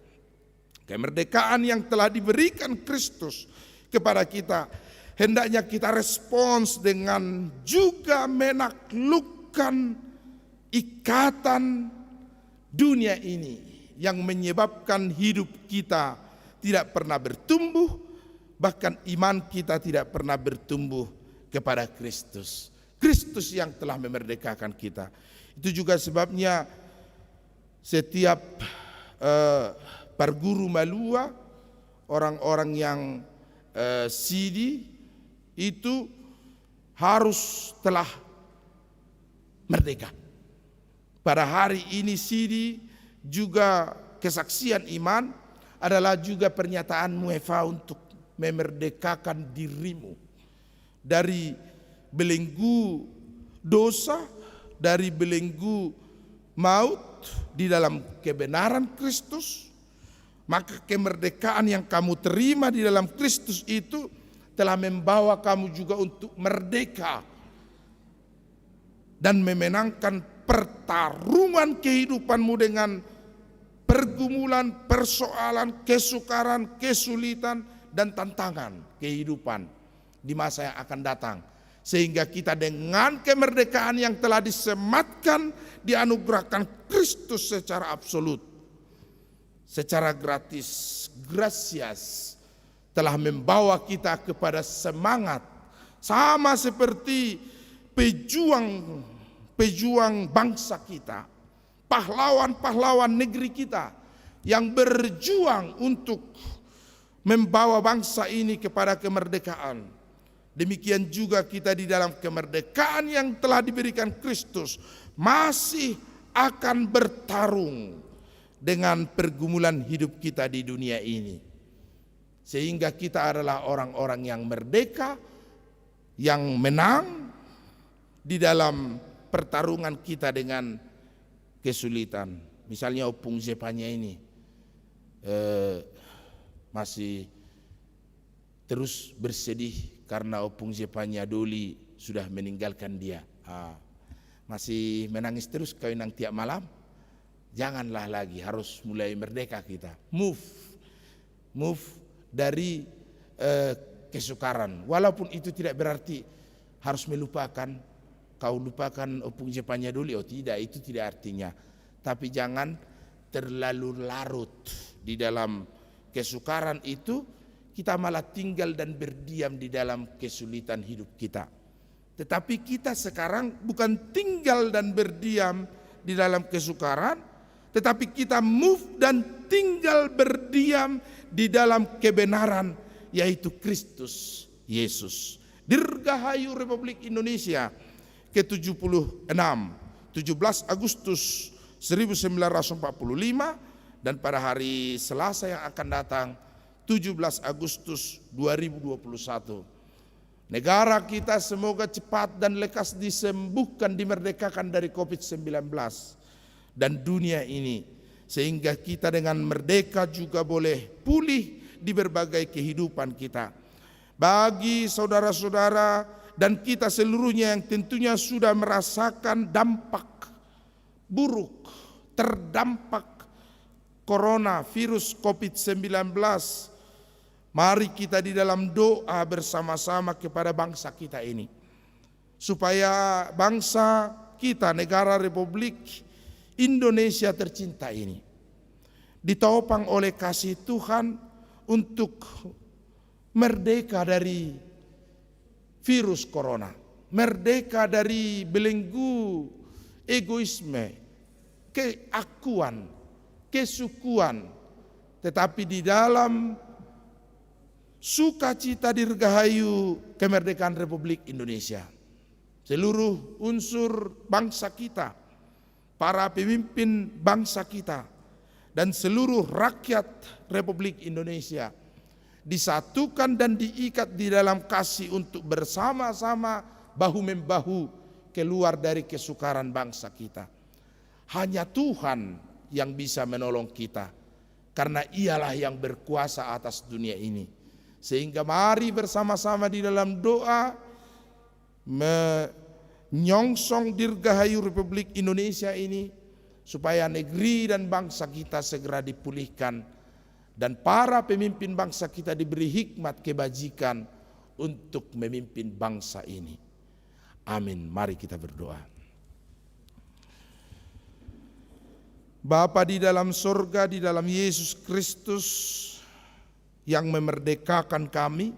Kemerdekaan yang telah diberikan Kristus kepada kita, hendaknya kita respons dengan juga menaklukkan ikatan dunia ini yang menyebabkan hidup kita tidak pernah bertumbuh, bahkan iman kita tidak pernah bertumbuh kepada Kristus. Kristus yang telah memerdekakan kita. Itu juga sebabnya setiap parguru malua, orang-orang yang sidi itu harus telah merdeka. Pada hari ini sidi juga kesaksian iman adalah juga pernyataan muefa untuk memerdekakan dirimu dari belenggu dosa, dari belenggu maut di dalam kebenaran Kristus. Maka kemerdekaan yang kamu terima di dalam Kristus itu telah membawa kamu juga untuk merdeka dan memenangkan pertarungan kehidupanmu dengan pergumulan, persoalan, kesukaran, kesulitan, dan tantangan kehidupan di masa yang akan datang. Sehingga kita dengan kemerdekaan yang telah disematkan, dianugerahkan Kristus secara absolut, secara gratis, grasias, telah membawa kita kepada semangat sama seperti pejuang bangsa kita, pahlawan-pahlawan negeri kita yang berjuang untuk membawa bangsa ini kepada kemerdekaan. Demikian juga kita di dalam kemerdekaan yang telah diberikan Kristus masih akan bertarung dengan pergumulan hidup kita di dunia ini. Sehingga kita adalah orang-orang yang merdeka, yang menang, di dalam pertarungan kita dengan kesulitan. Misalnya Opung Zepanya ini masih terus bersedih karena Opung Zepanya Doli sudah meninggalkan dia. Masih menangis terus kawinang tiap malam. Janganlah lagi, harus mulai merdeka kita. Move dari kesukaran. Walaupun itu tidak berarti harus melupakan. Kau lupakan Opung Zepanya Doli, oh tidak, itu tidak artinya. Tapi jangan terlalu larut di dalam kesukaran itu, kita malah tinggal dan berdiam di dalam kesulitan hidup kita. Tetapi kita sekarang bukan tinggal dan berdiam di dalam kesukaran, tetapi kita move dan tinggal berdiam di dalam kebenaran, yaitu Kristus Yesus. Dirgahayu Republik Indonesia ke-76, 17 Agustus 1945, dan pada hari Selasa yang akan datang 17 Agustus 2021. Negara kita semoga cepat dan lekas disembuhkan, dimerdekakan dari COVID-19 dan dunia ini, sehingga kita dengan merdeka juga boleh pulih di berbagai kehidupan kita. Bagi saudara-saudara dan kita seluruhnya yang tentunya sudah merasakan dampak buruk, terdampak corona virus COVID-19, mari kita di dalam doa bersama-sama kepada bangsa kita ini, supaya bangsa kita, negara Republik Indonesia tercinta ini, ditopang oleh kasih Tuhan untuk merdeka dari virus corona, merdeka dari belenggu egoisme, keakuan, kesukuan, tetapi di dalam sukacita dirgahayu kemerdekaan Republik Indonesia. Seluruh unsur bangsa kita, para pemimpin bangsa kita, dan seluruh rakyat Republik Indonesia disatukan dan diikat di dalam kasih untuk bersama-sama bahu-membahu keluar dari kesukaran bangsa kita. Hanya Tuhan yang bisa menolong kita, karena Ialah yang berkuasa atas dunia ini. Sehingga mari bersama-sama di dalam doa menyongsong dirgahayu Republik Indonesia ini, supaya negeri dan bangsa kita segera dipulihkan, dan para pemimpin bangsa kita diberi hikmat kebajikan untuk memimpin bangsa ini. Amin. Mari kita berdoa. Bapa di dalam surga, di dalam Yesus Kristus yang memerdekakan kami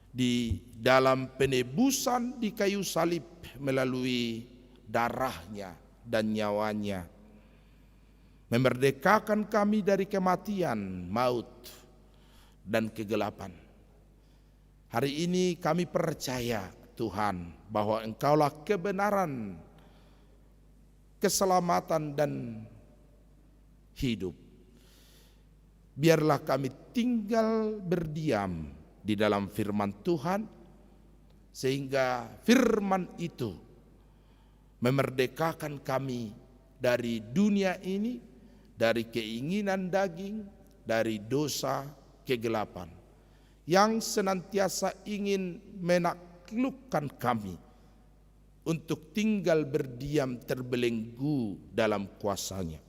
di dalam penebusan di kayu salib melalui darahnya dan nyawanya, memerdekakan kami dari kematian, maut, dan kegelapan. Hari ini kami percaya Tuhan bahwa Engkaulah kebenaran, keselamatan, dan hidup. Biarlah kami tinggal berdiam di dalam firman Tuhan, sehingga firman itu memerdekakan kami dari dunia ini, dari keinginan daging, dari dosa, kegelapan yang senantiasa ingin menaklukkan kami untuk tinggal berdiam terbelenggu dalam kuasanya.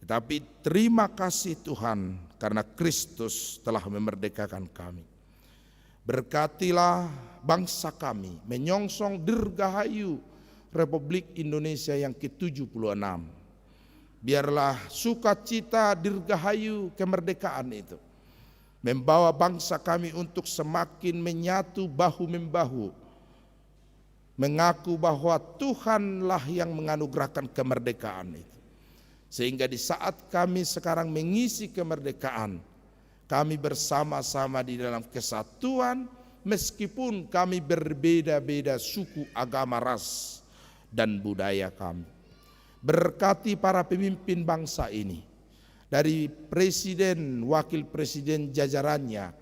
Tetapi terima kasih Tuhan, karena Kristus telah memerdekakan kami. Berkatilah bangsa kami menyongsong dirgahayu Republik Indonesia yang ke-76. Biarlah sukacita dirgahayu kemerdekaan itu membawa bangsa kami untuk semakin menyatu bahu-membahu, mengaku bahwa Tuhanlah yang menganugerahkan kemerdekaan itu. Sehingga di saat kami sekarang mengisi kemerdekaan, kami bersama-sama di dalam kesatuan, meskipun kami berbeda-beda suku, agama, ras, dan budaya kami. Berkati para pemimpin bangsa ini, dari presiden, wakil presiden jajarannya,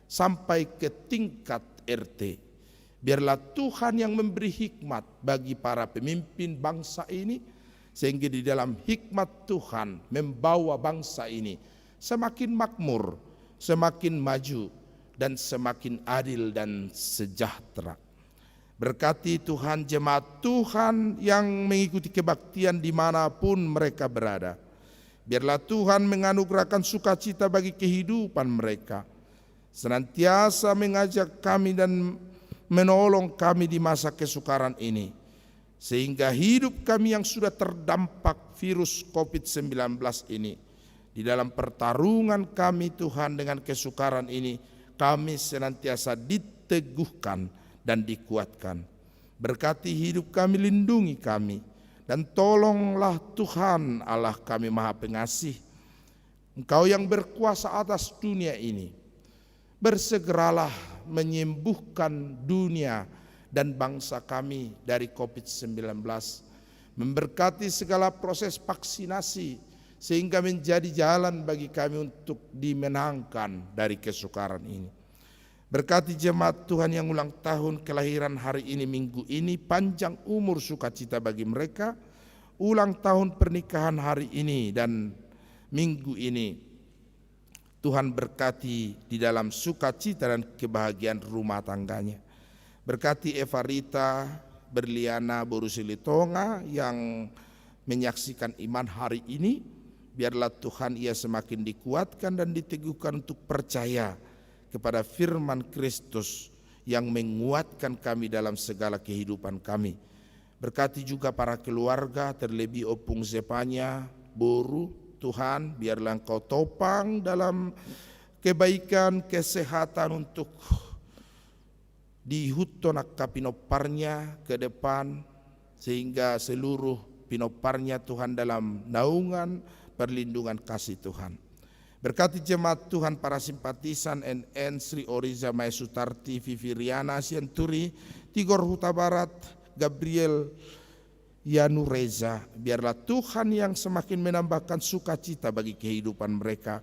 sampai ke tingkat RT. Biarlah Tuhan yang memberi hikmat bagi para pemimpin bangsa ini, sehingga di dalam hikmat Tuhan membawa bangsa ini semakin makmur, semakin maju, dan semakin adil dan sejahtera. Berkati Tuhan jemaat Tuhan yang mengikuti kebaktian dimanapun mereka berada. Biarlah Tuhan menganugerahkan sukacita bagi kehidupan mereka, senantiasa mengajak kami dan menolong kami di masa kesukaran ini, sehingga hidup kami yang sudah terdampak virus COVID-19 ini, di dalam pertarungan kami Tuhan dengan kesukaran ini, kami senantiasa diteguhkan dan dikuatkan. Berkati hidup kami, lindungi kami, dan tolonglah Tuhan Allah kami Maha Pengasih, Engkau yang berkuasa atas dunia ini, bersegeralah menyembuhkan dunia dan bangsa kami dari COVID-19, memberkati segala proses vaksinasi sehingga menjadi jalan bagi kami untuk dimenangkan dari kesukaran ini. Berkati jemaat Tuhan yang ulang tahun kelahiran hari ini, minggu ini, panjang umur sukacita bagi mereka, ulang tahun pernikahan hari ini dan minggu ini. Tuhan berkati di dalam sukacita dan kebahagiaan rumah tangganya. Berkati Eva Rita Berliana Borusilitonga yang menyaksikan iman hari ini. Biarlah Tuhan ia semakin dikuatkan dan diteguhkan untuk percaya kepada firman Kristus yang menguatkan kami dalam segala kehidupan kami. Berkati juga para keluarga, terlebih Opung Zepanya Boru. Tuhan, biarlah Engkau topang dalam kebaikan, kesehatan untuk dihutonak pinoparnya ke depan, sehingga seluruh pinoparnya Tuhan dalam naungan perlindungan kasih Tuhan. Berkati jemaat Tuhan para simpatisan NN Sri Oriza Mae Sutarti Vivi Riana Sianturi Tigor Huta Barat Gabriel Yanu Reza. Biarlah Tuhan yang semakin menambahkan sukacita bagi kehidupan mereka.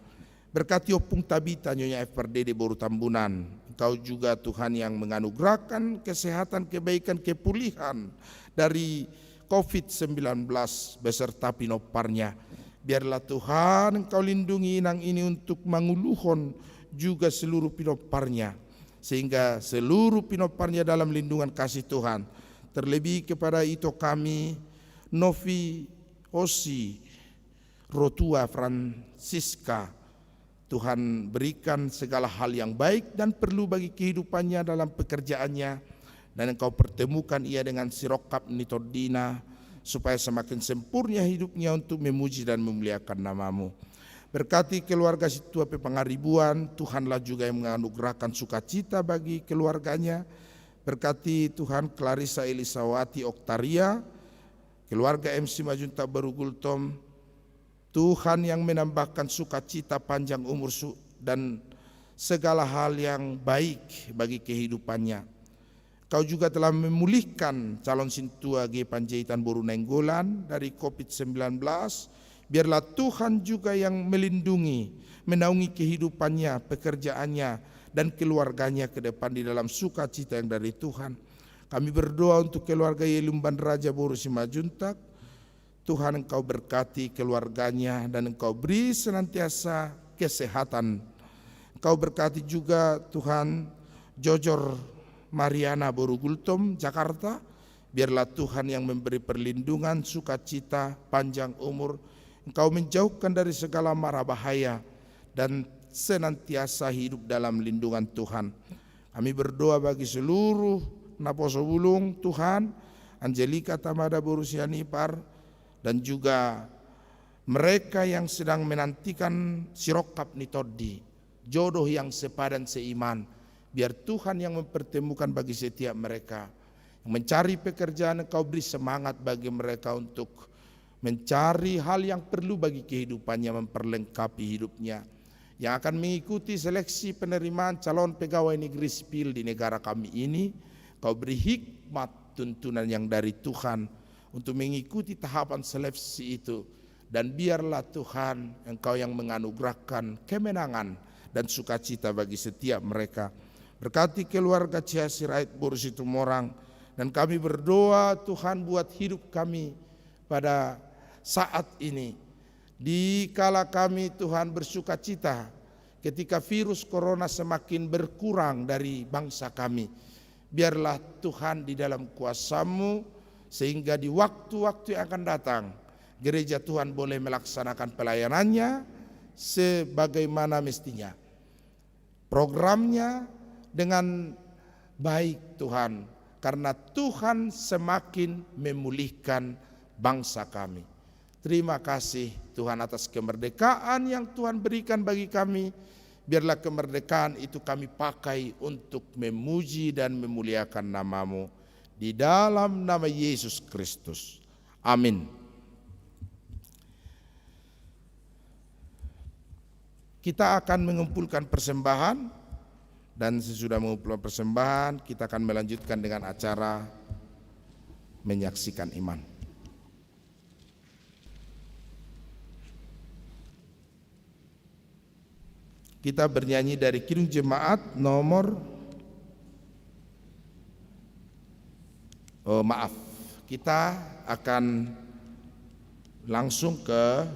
Berkati Opung Tabita Nyonya F. Perdede Boru Tambunan. Engkau juga Tuhan yang menganugerahkan kesehatan, kebaikan, kepulihan dari COVID-19 beserta pinoparnya. Biarlah Tuhan Engkau lindungi inang ini untuk manguluhon juga seluruh pinoparnya, sehingga seluruh pinoparnya dalam lindungan kasih Tuhan. Terlebih kepada itu kami Novi Osi Rotua Francisca, Tuhan berikan segala hal yang baik dan perlu bagi kehidupannya dalam pekerjaannya, dan Engkau pertemukan ia dengan Sirokap Nitodina supaya semakin sempurna hidupnya untuk memuji dan memuliakan nama-Mu. Berkati keluarga Situa Pangaribuan, Tuhanlah juga yang menganugerahkan sukacita bagi keluarganya. Berkati Tuhan Clarissa Elisawati Oktaria, keluarga MC Majunta Baru Gultom, Tuhan yang menambahkan sukacita, panjang umur dan segala hal yang baik bagi kehidupannya. Kau juga telah memulihkan calon sintua G. Panjaitan Boru Nenggolan dari COVID-19. Biarlah Tuhan juga yang melindungi, menaungi kehidupannya, pekerjaannya, dan keluarganya ke depan di dalam sukacita yang dari Tuhan. Kami berdoa untuk keluarga Yelumban Raja Boru Simajuntak. Tuhan Engkau berkati keluarganya dan Engkau beri senantiasa kesehatan. Engkau berkati juga Tuhan Jojor Mariana Boru Gultom Jakarta. Biarlah Tuhan yang memberi perlindungan, sukacita, panjang umur. Engkau menjauhkan dari segala mara bahaya dan senantiasa hidup dalam lindungan Tuhan. Kami berdoa bagi seluruh Naposo Bulung Tuhan, Angelika Tamada Boru Sianipar, dan juga mereka yang sedang menantikan Sirokap Nitodi, jodoh yang sepadan seiman. Biar Tuhan yang mempertemukan bagi setiap mereka. Yang mencari pekerjaan, Engkau beri semangat bagi mereka untuk mencari hal yang perlu bagi kehidupannya, memperlengkapi hidupnya. Yang akan mengikuti seleksi penerimaan calon pegawai negeri sipil di negara kami ini, Kau beri hikmat tuntunan yang dari Tuhan untuk mengikuti tahapan seleksi itu. Dan biarlah Tuhan Engkau yang menganugerahkan kemenangan dan sukacita bagi setiap mereka. Berkati keluarga Cia Sirait Boris Situmorang. Dan kami berdoa Tuhan buat hidup kami pada saat ini. Di kala kami Tuhan bersuka cita ketika virus corona semakin berkurang dari bangsa kami. Biarlah Tuhan di dalam kuasa-Mu sehingga di waktu-waktu yang akan datang gereja Tuhan boleh melaksanakan pelayanannya sebagaimana mestinya. Programnya dengan baik Tuhan, karena Tuhan semakin memulihkan bangsa kami. Terima kasih Tuhan atas kemerdekaan yang Tuhan berikan bagi kami. Biarlah kemerdekaan itu kami pakai untuk memuji dan memuliakan nama-Mu. Di dalam nama Yesus Kristus. Amin. Kita akan mengumpulkan persembahan, dan sesudah mengumpulkan persembahan kita akan melanjutkan dengan acara menyaksikan iman. Kita bernyanyi dari Kidung Jemaat nomor kita akan langsung ke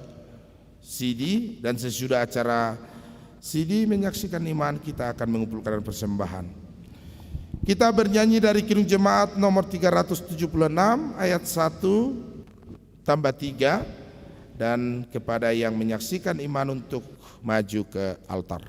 CD, dan sesudah acara CD menyaksikan iman kita akan mengumpulkan persembahan. Kita bernyanyi dari Kidung Jemaat nomor 376 ayat 1 tambah 3, dan kepada yang menyaksikan iman untuk maju ke altar.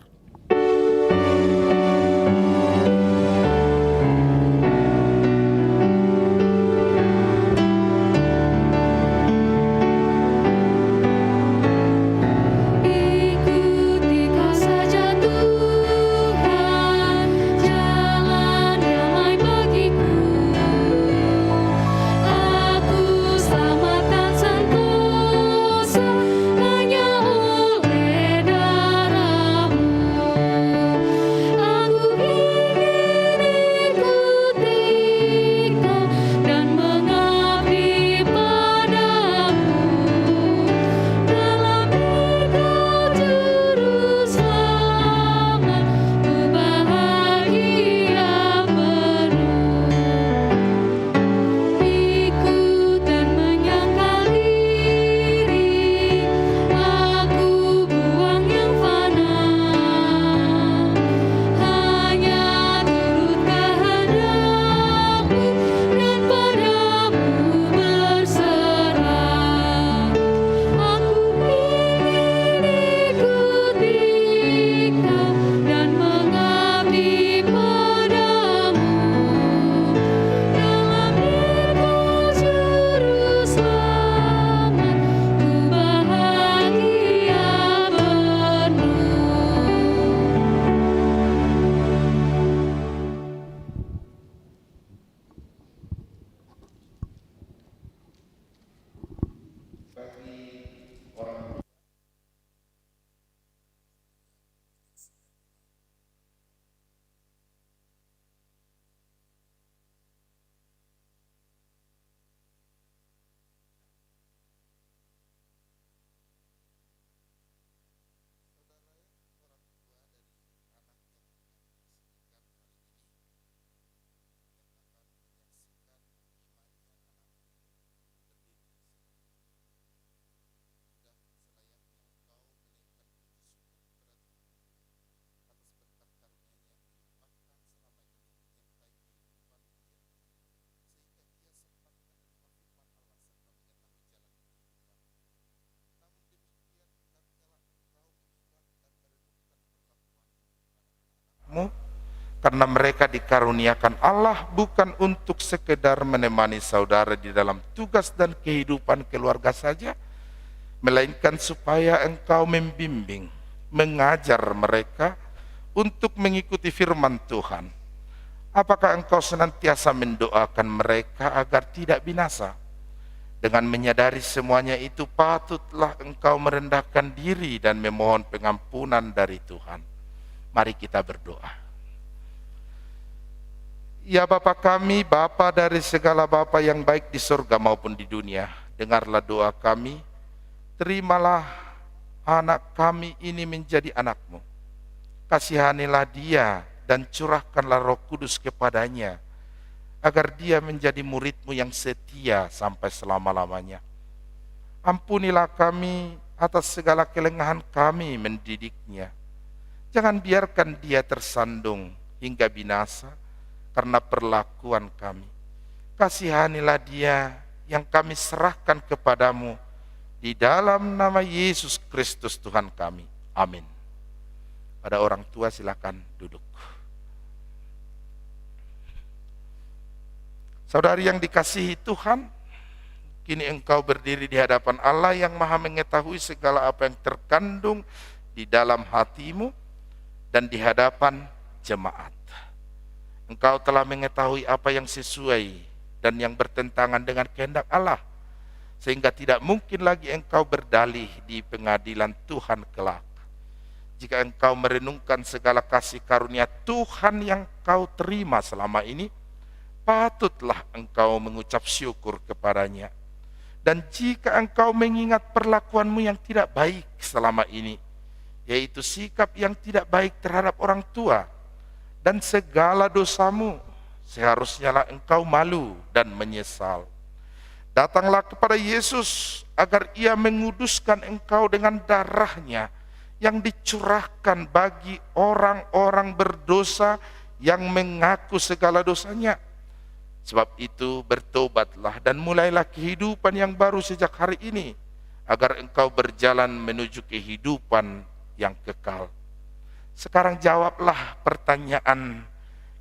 Karena mereka dikaruniakan Allah bukan untuk sekedar menemani saudara di dalam tugas dan kehidupan keluarga saja, melainkan supaya engkau membimbing, mengajar mereka untuk mengikuti firman Tuhan. Apakah engkau senantiasa mendoakan mereka agar tidak binasa? Dengan menyadari semuanya itu, patutlah engkau merendahkan diri dan memohon pengampunan dari Tuhan. Mari kita berdoa. Ya Bapa kami, Bapa dari segala Bapa yang baik di surga maupun di dunia, dengarlah doa kami. Terimalah anak kami ini menjadi anak-Mu. Kasihanilah dia dan curahkanlah Roh Kudus kepadanya, agar dia menjadi murid-Mu yang setia sampai selama-lamanya. Ampunilah kami atas segala kelengahan kami mendidiknya. Jangan biarkan dia tersandung hingga binasa karena perlakuan kami. Kasihanilah dia yang kami serahkan kepadamu, di dalam nama Yesus Kristus Tuhan kami. Amin. Pada orang tua silakan duduk. Saudari yang dikasihi Tuhan, kini engkau berdiri di hadapan Allah yang Maha mengetahui segala apa yang terkandung di dalam hatimu dan di hadapan jemaat. Engkau telah mengetahui apa yang sesuai dan yang bertentangan dengan kehendak Allah, sehingga tidak mungkin lagi engkau berdalih di pengadilan Tuhan kelak. Jika engkau merenungkan segala kasih karunia Tuhan yang kau terima selama ini, patutlah engkau mengucap syukur kepadanya. Dan jika engkau mengingat perlakuanmu yang tidak baik selama ini, yaitu sikap yang tidak baik terhadap orang tua dan segala dosamu, seharusnya lah engkau malu dan menyesal. Datanglah kepada Yesus agar ia menguduskan engkau dengan darahnya yang dicurahkan bagi orang-orang berdosa yang mengaku segala dosanya. Sebab itu bertobatlah dan mulailah kehidupan yang baru sejak hari ini, agar engkau berjalan menuju kehidupan yang kekal. Sekarang jawablah pertanyaan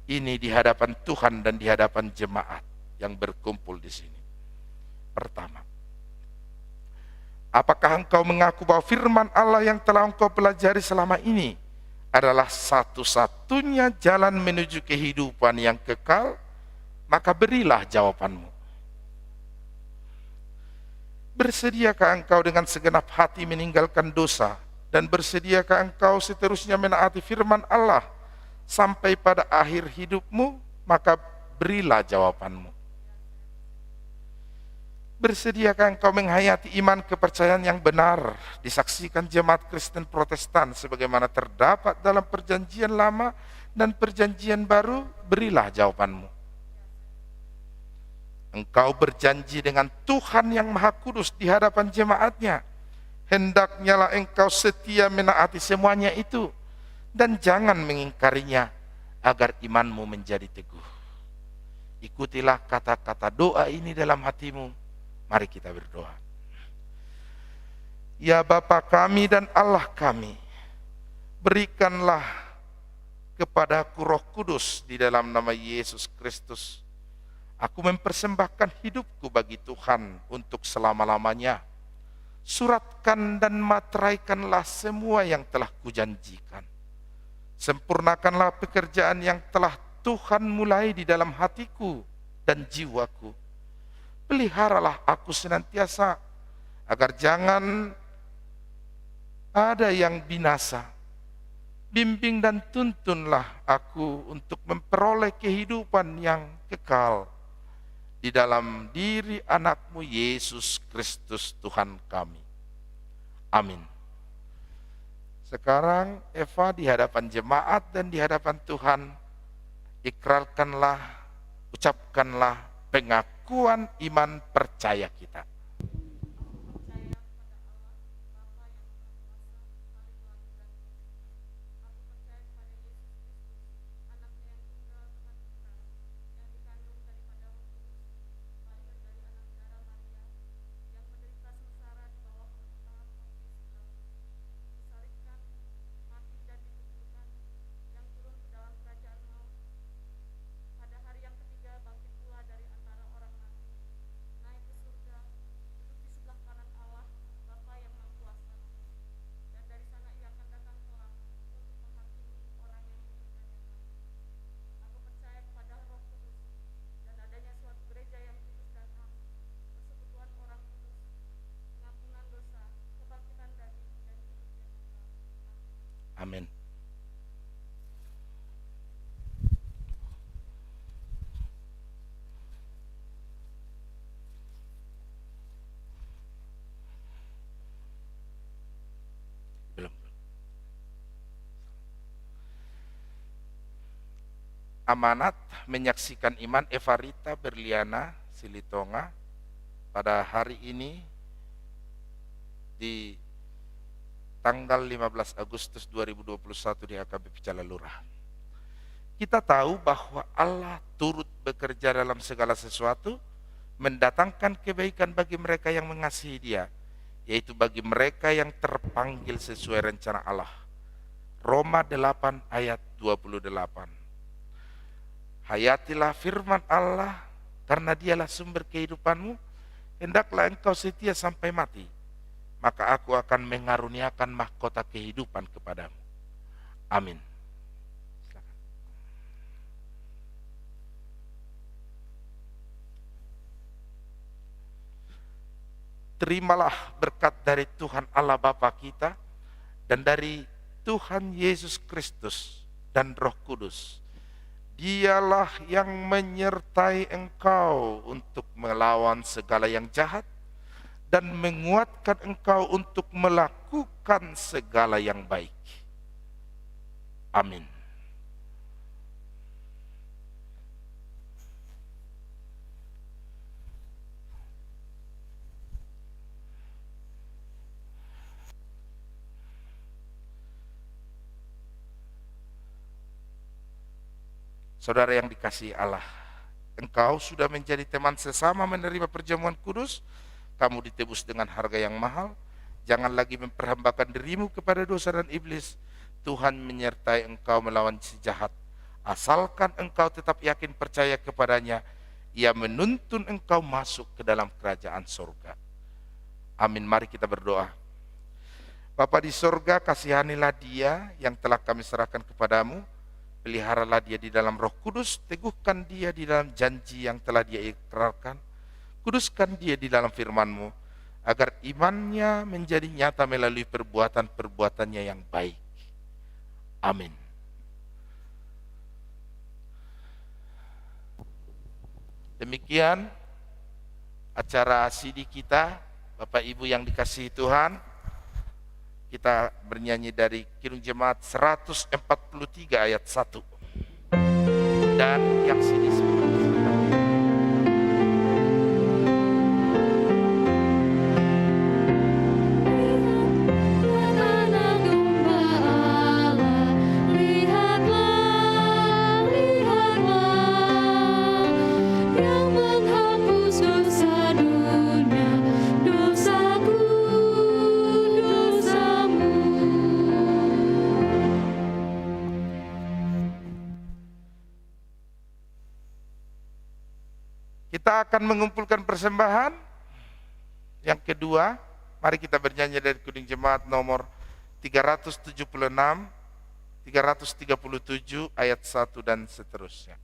ini di hadapan Tuhan dan di hadapan jemaat yang berkumpul di sini. Pertama, apakah engkau mengaku bahwa firman Allah yang telah engkau pelajari selama ini adalah satu-satunya jalan menuju kehidupan yang kekal? Maka berilah jawabanmu. Bersediakah engkau dengan segenap hati meninggalkan dosa, dan bersediakah engkau seterusnya menaati firman Allah sampai pada akhir hidupmu? Maka berilah jawabanmu. Bersediakah engkau menghayati iman kepercayaan yang benar disaksikan jemaat Kristen Protestan sebagaimana terdapat dalam perjanjian lama dan perjanjian baru? Berilah jawabanmu. Engkau berjanji dengan Tuhan yang Maha Kudus di hadapan jemaatnya. Hendaknya lah engkau setia menaati semuanya itu, dan jangan mengingkarinya, agar imanmu menjadi teguh. Ikutilah kata-kata doa ini dalam hatimu. Mari kita berdoa. Ya Bapa kami dan Allah kami, berikanlah kepadaku Roh Kudus di dalam nama Yesus Kristus. Aku mempersembahkan hidupku bagi Tuhan untuk selama-lamanya. Suratkan dan materaikanlah semua yang telah kujanjikan. Sempurnakanlah pekerjaan yang telah Tuhan mulai di dalam hatiku dan jiwaku. Peliharalah aku senantiasa, agar jangan ada yang binasa. Bimbing dan tuntunlah aku untuk memperoleh kehidupan yang kekal di dalam diri anak-Mu Yesus Kristus Tuhan kami. Amin. Sekarang Eva di hadapan jemaat dan di hadapan Tuhan, ikrarkanlah, ucapkanlah pengakuan iman percaya kita. amanat menyaksikan iman Evarita Berliana Silitonga pada hari ini di tanggal 15 Agustus 2021 di HKBP Calelurah. Kita tahu bahwa Allah turut bekerja dalam segala sesuatu, mendatangkan kebaikan bagi mereka yang mengasihi Dia, yaitu bagi mereka yang terpanggil sesuai rencana Allah. Roma 8 ayat 28. Hayatilah firman Allah, karena Dialah sumber kehidupanmu, hendaklah engkau setia sampai mati, maka aku akan mengaruniakan mahkota kehidupan kepadamu. Amin. Terimalah berkat dari Tuhan Allah Bapa kita dan dari Tuhan Yesus Kristus dan Roh Kudus. Dialah yang menyertai engkau untuk melawan segala yang jahat dan menguatkan engkau untuk melakukan segala yang baik. Amin. Saudara yang dikasihi Allah, engkau sudah menjadi teman sesama menerima perjamuan kudus, kamu ditebus dengan harga yang mahal, jangan lagi memperhambakan dirimu kepada dosa dan iblis. Tuhan menyertai engkau melawan si jahat, asalkan engkau tetap yakin percaya kepadanya, Ia menuntun engkau masuk ke dalam kerajaan surga. Amin, mari kita berdoa. Bapa di surga, kasihanilah dia yang telah kami serahkan kepadamu. Peliharalah dia di dalam Roh Kudus, teguhkan dia di dalam janji yang telah dia ikrarkan, kuduskan dia di dalam firman-Mu, agar imannya menjadi nyata melalui perbuatan-perbuatannya yang baik. Amin. Demikian acara CD kita, Bapak Ibu yang dikasihi Tuhan. Kita bernyanyi dari Kidung Jemaat 143 ayat 1. Dan yang sini kita akan mengumpulkan persembahan. Yang kedua, mari kita bernyanyi dari Kidung Jemaat nomor 376, 337 ayat 1 dan seterusnya.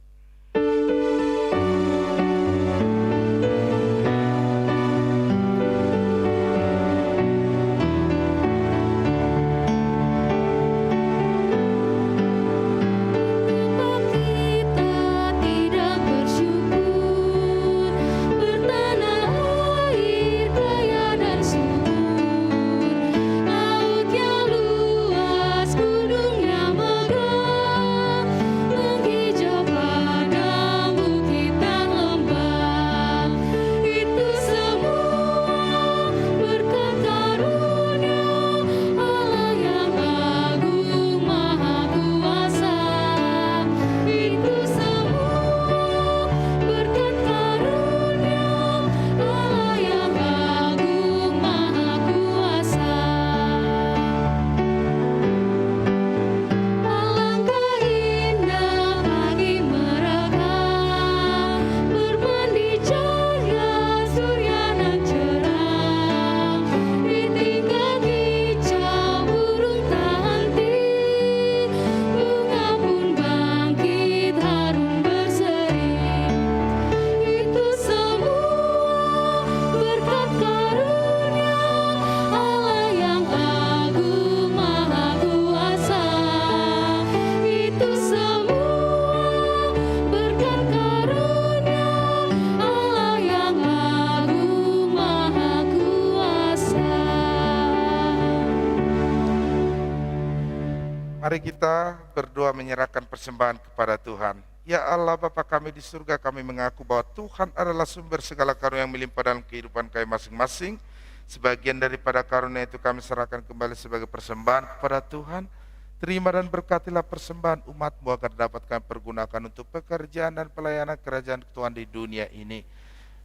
Mari kita berdoa menyerahkan persembahan kepada Tuhan. Ya Allah Bapa kami di surga, kami mengaku bahwa Tuhan adalah sumber segala karunia yang melimpah dalam kehidupan kami masing-masing. Sebagian daripada karunia itu kami serahkan kembali sebagai persembahan kepada Tuhan. Terima dan berkatilah persembahan umat-Mu agar dapat kami pergunakan untuk pekerjaan dan pelayanan kerajaan Tuhan di dunia ini.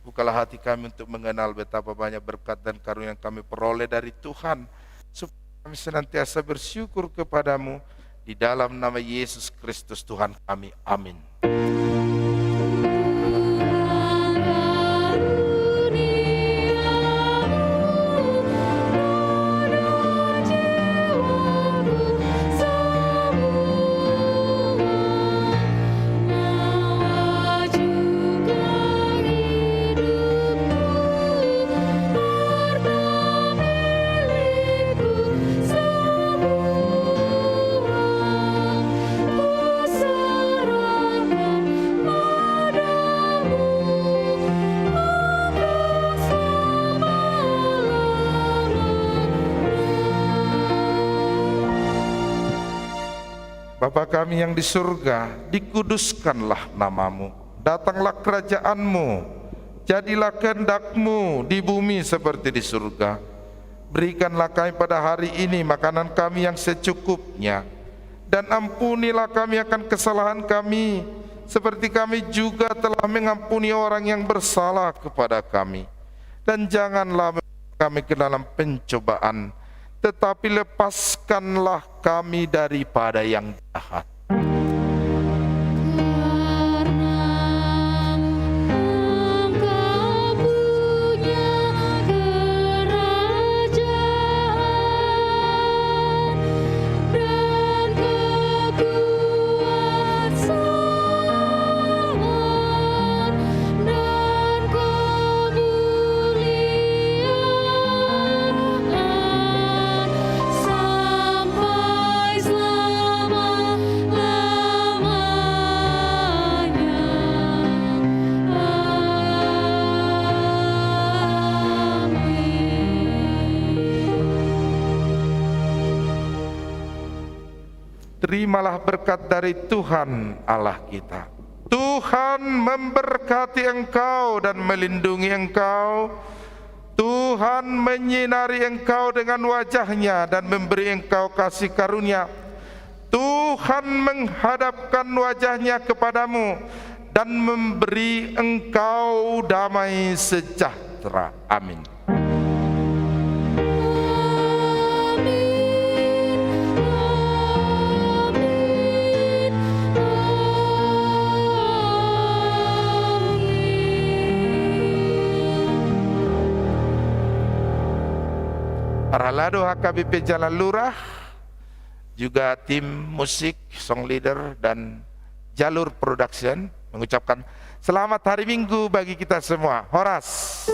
Bukalah hati kami untuk mengenal betapa banyak berkat dan karunia yang kami peroleh dari Tuhan, supaya kami senantiasa bersyukur kepadamu. Di dalam nama Yesus Kristus Tuhan kami, amin. Bapa kami yang di surga, dikuduskanlah namamu, datanglah kerajaanmu, jadilah kehendak-Mu di bumi seperti di surga. Berikanlah kami pada hari ini makanan kami yang secukupnya, dan ampunilah kami akan kesalahan kami, seperti kami juga telah mengampuni orang yang bersalah kepada kami. Dan janganlah membawa kami ke dalam pencobaan, tetapi lepaskanlah kami daripada yang jahat. Terimalah berkat dari Tuhan Allah kita. Tuhan memberkati engkau dan melindungi engkau. Tuhan menyinari engkau dengan wajah-Nya dan memberi engkau kasih karunia. Tuhan menghadapkan wajah-Nya kepadamu dan memberi engkau damai sejahtera. Amin. Para lado HKBP Jalan Lurah, juga tim musik, song leader, dan Jalur Production mengucapkan selamat hari Minggu bagi kita semua. Horas.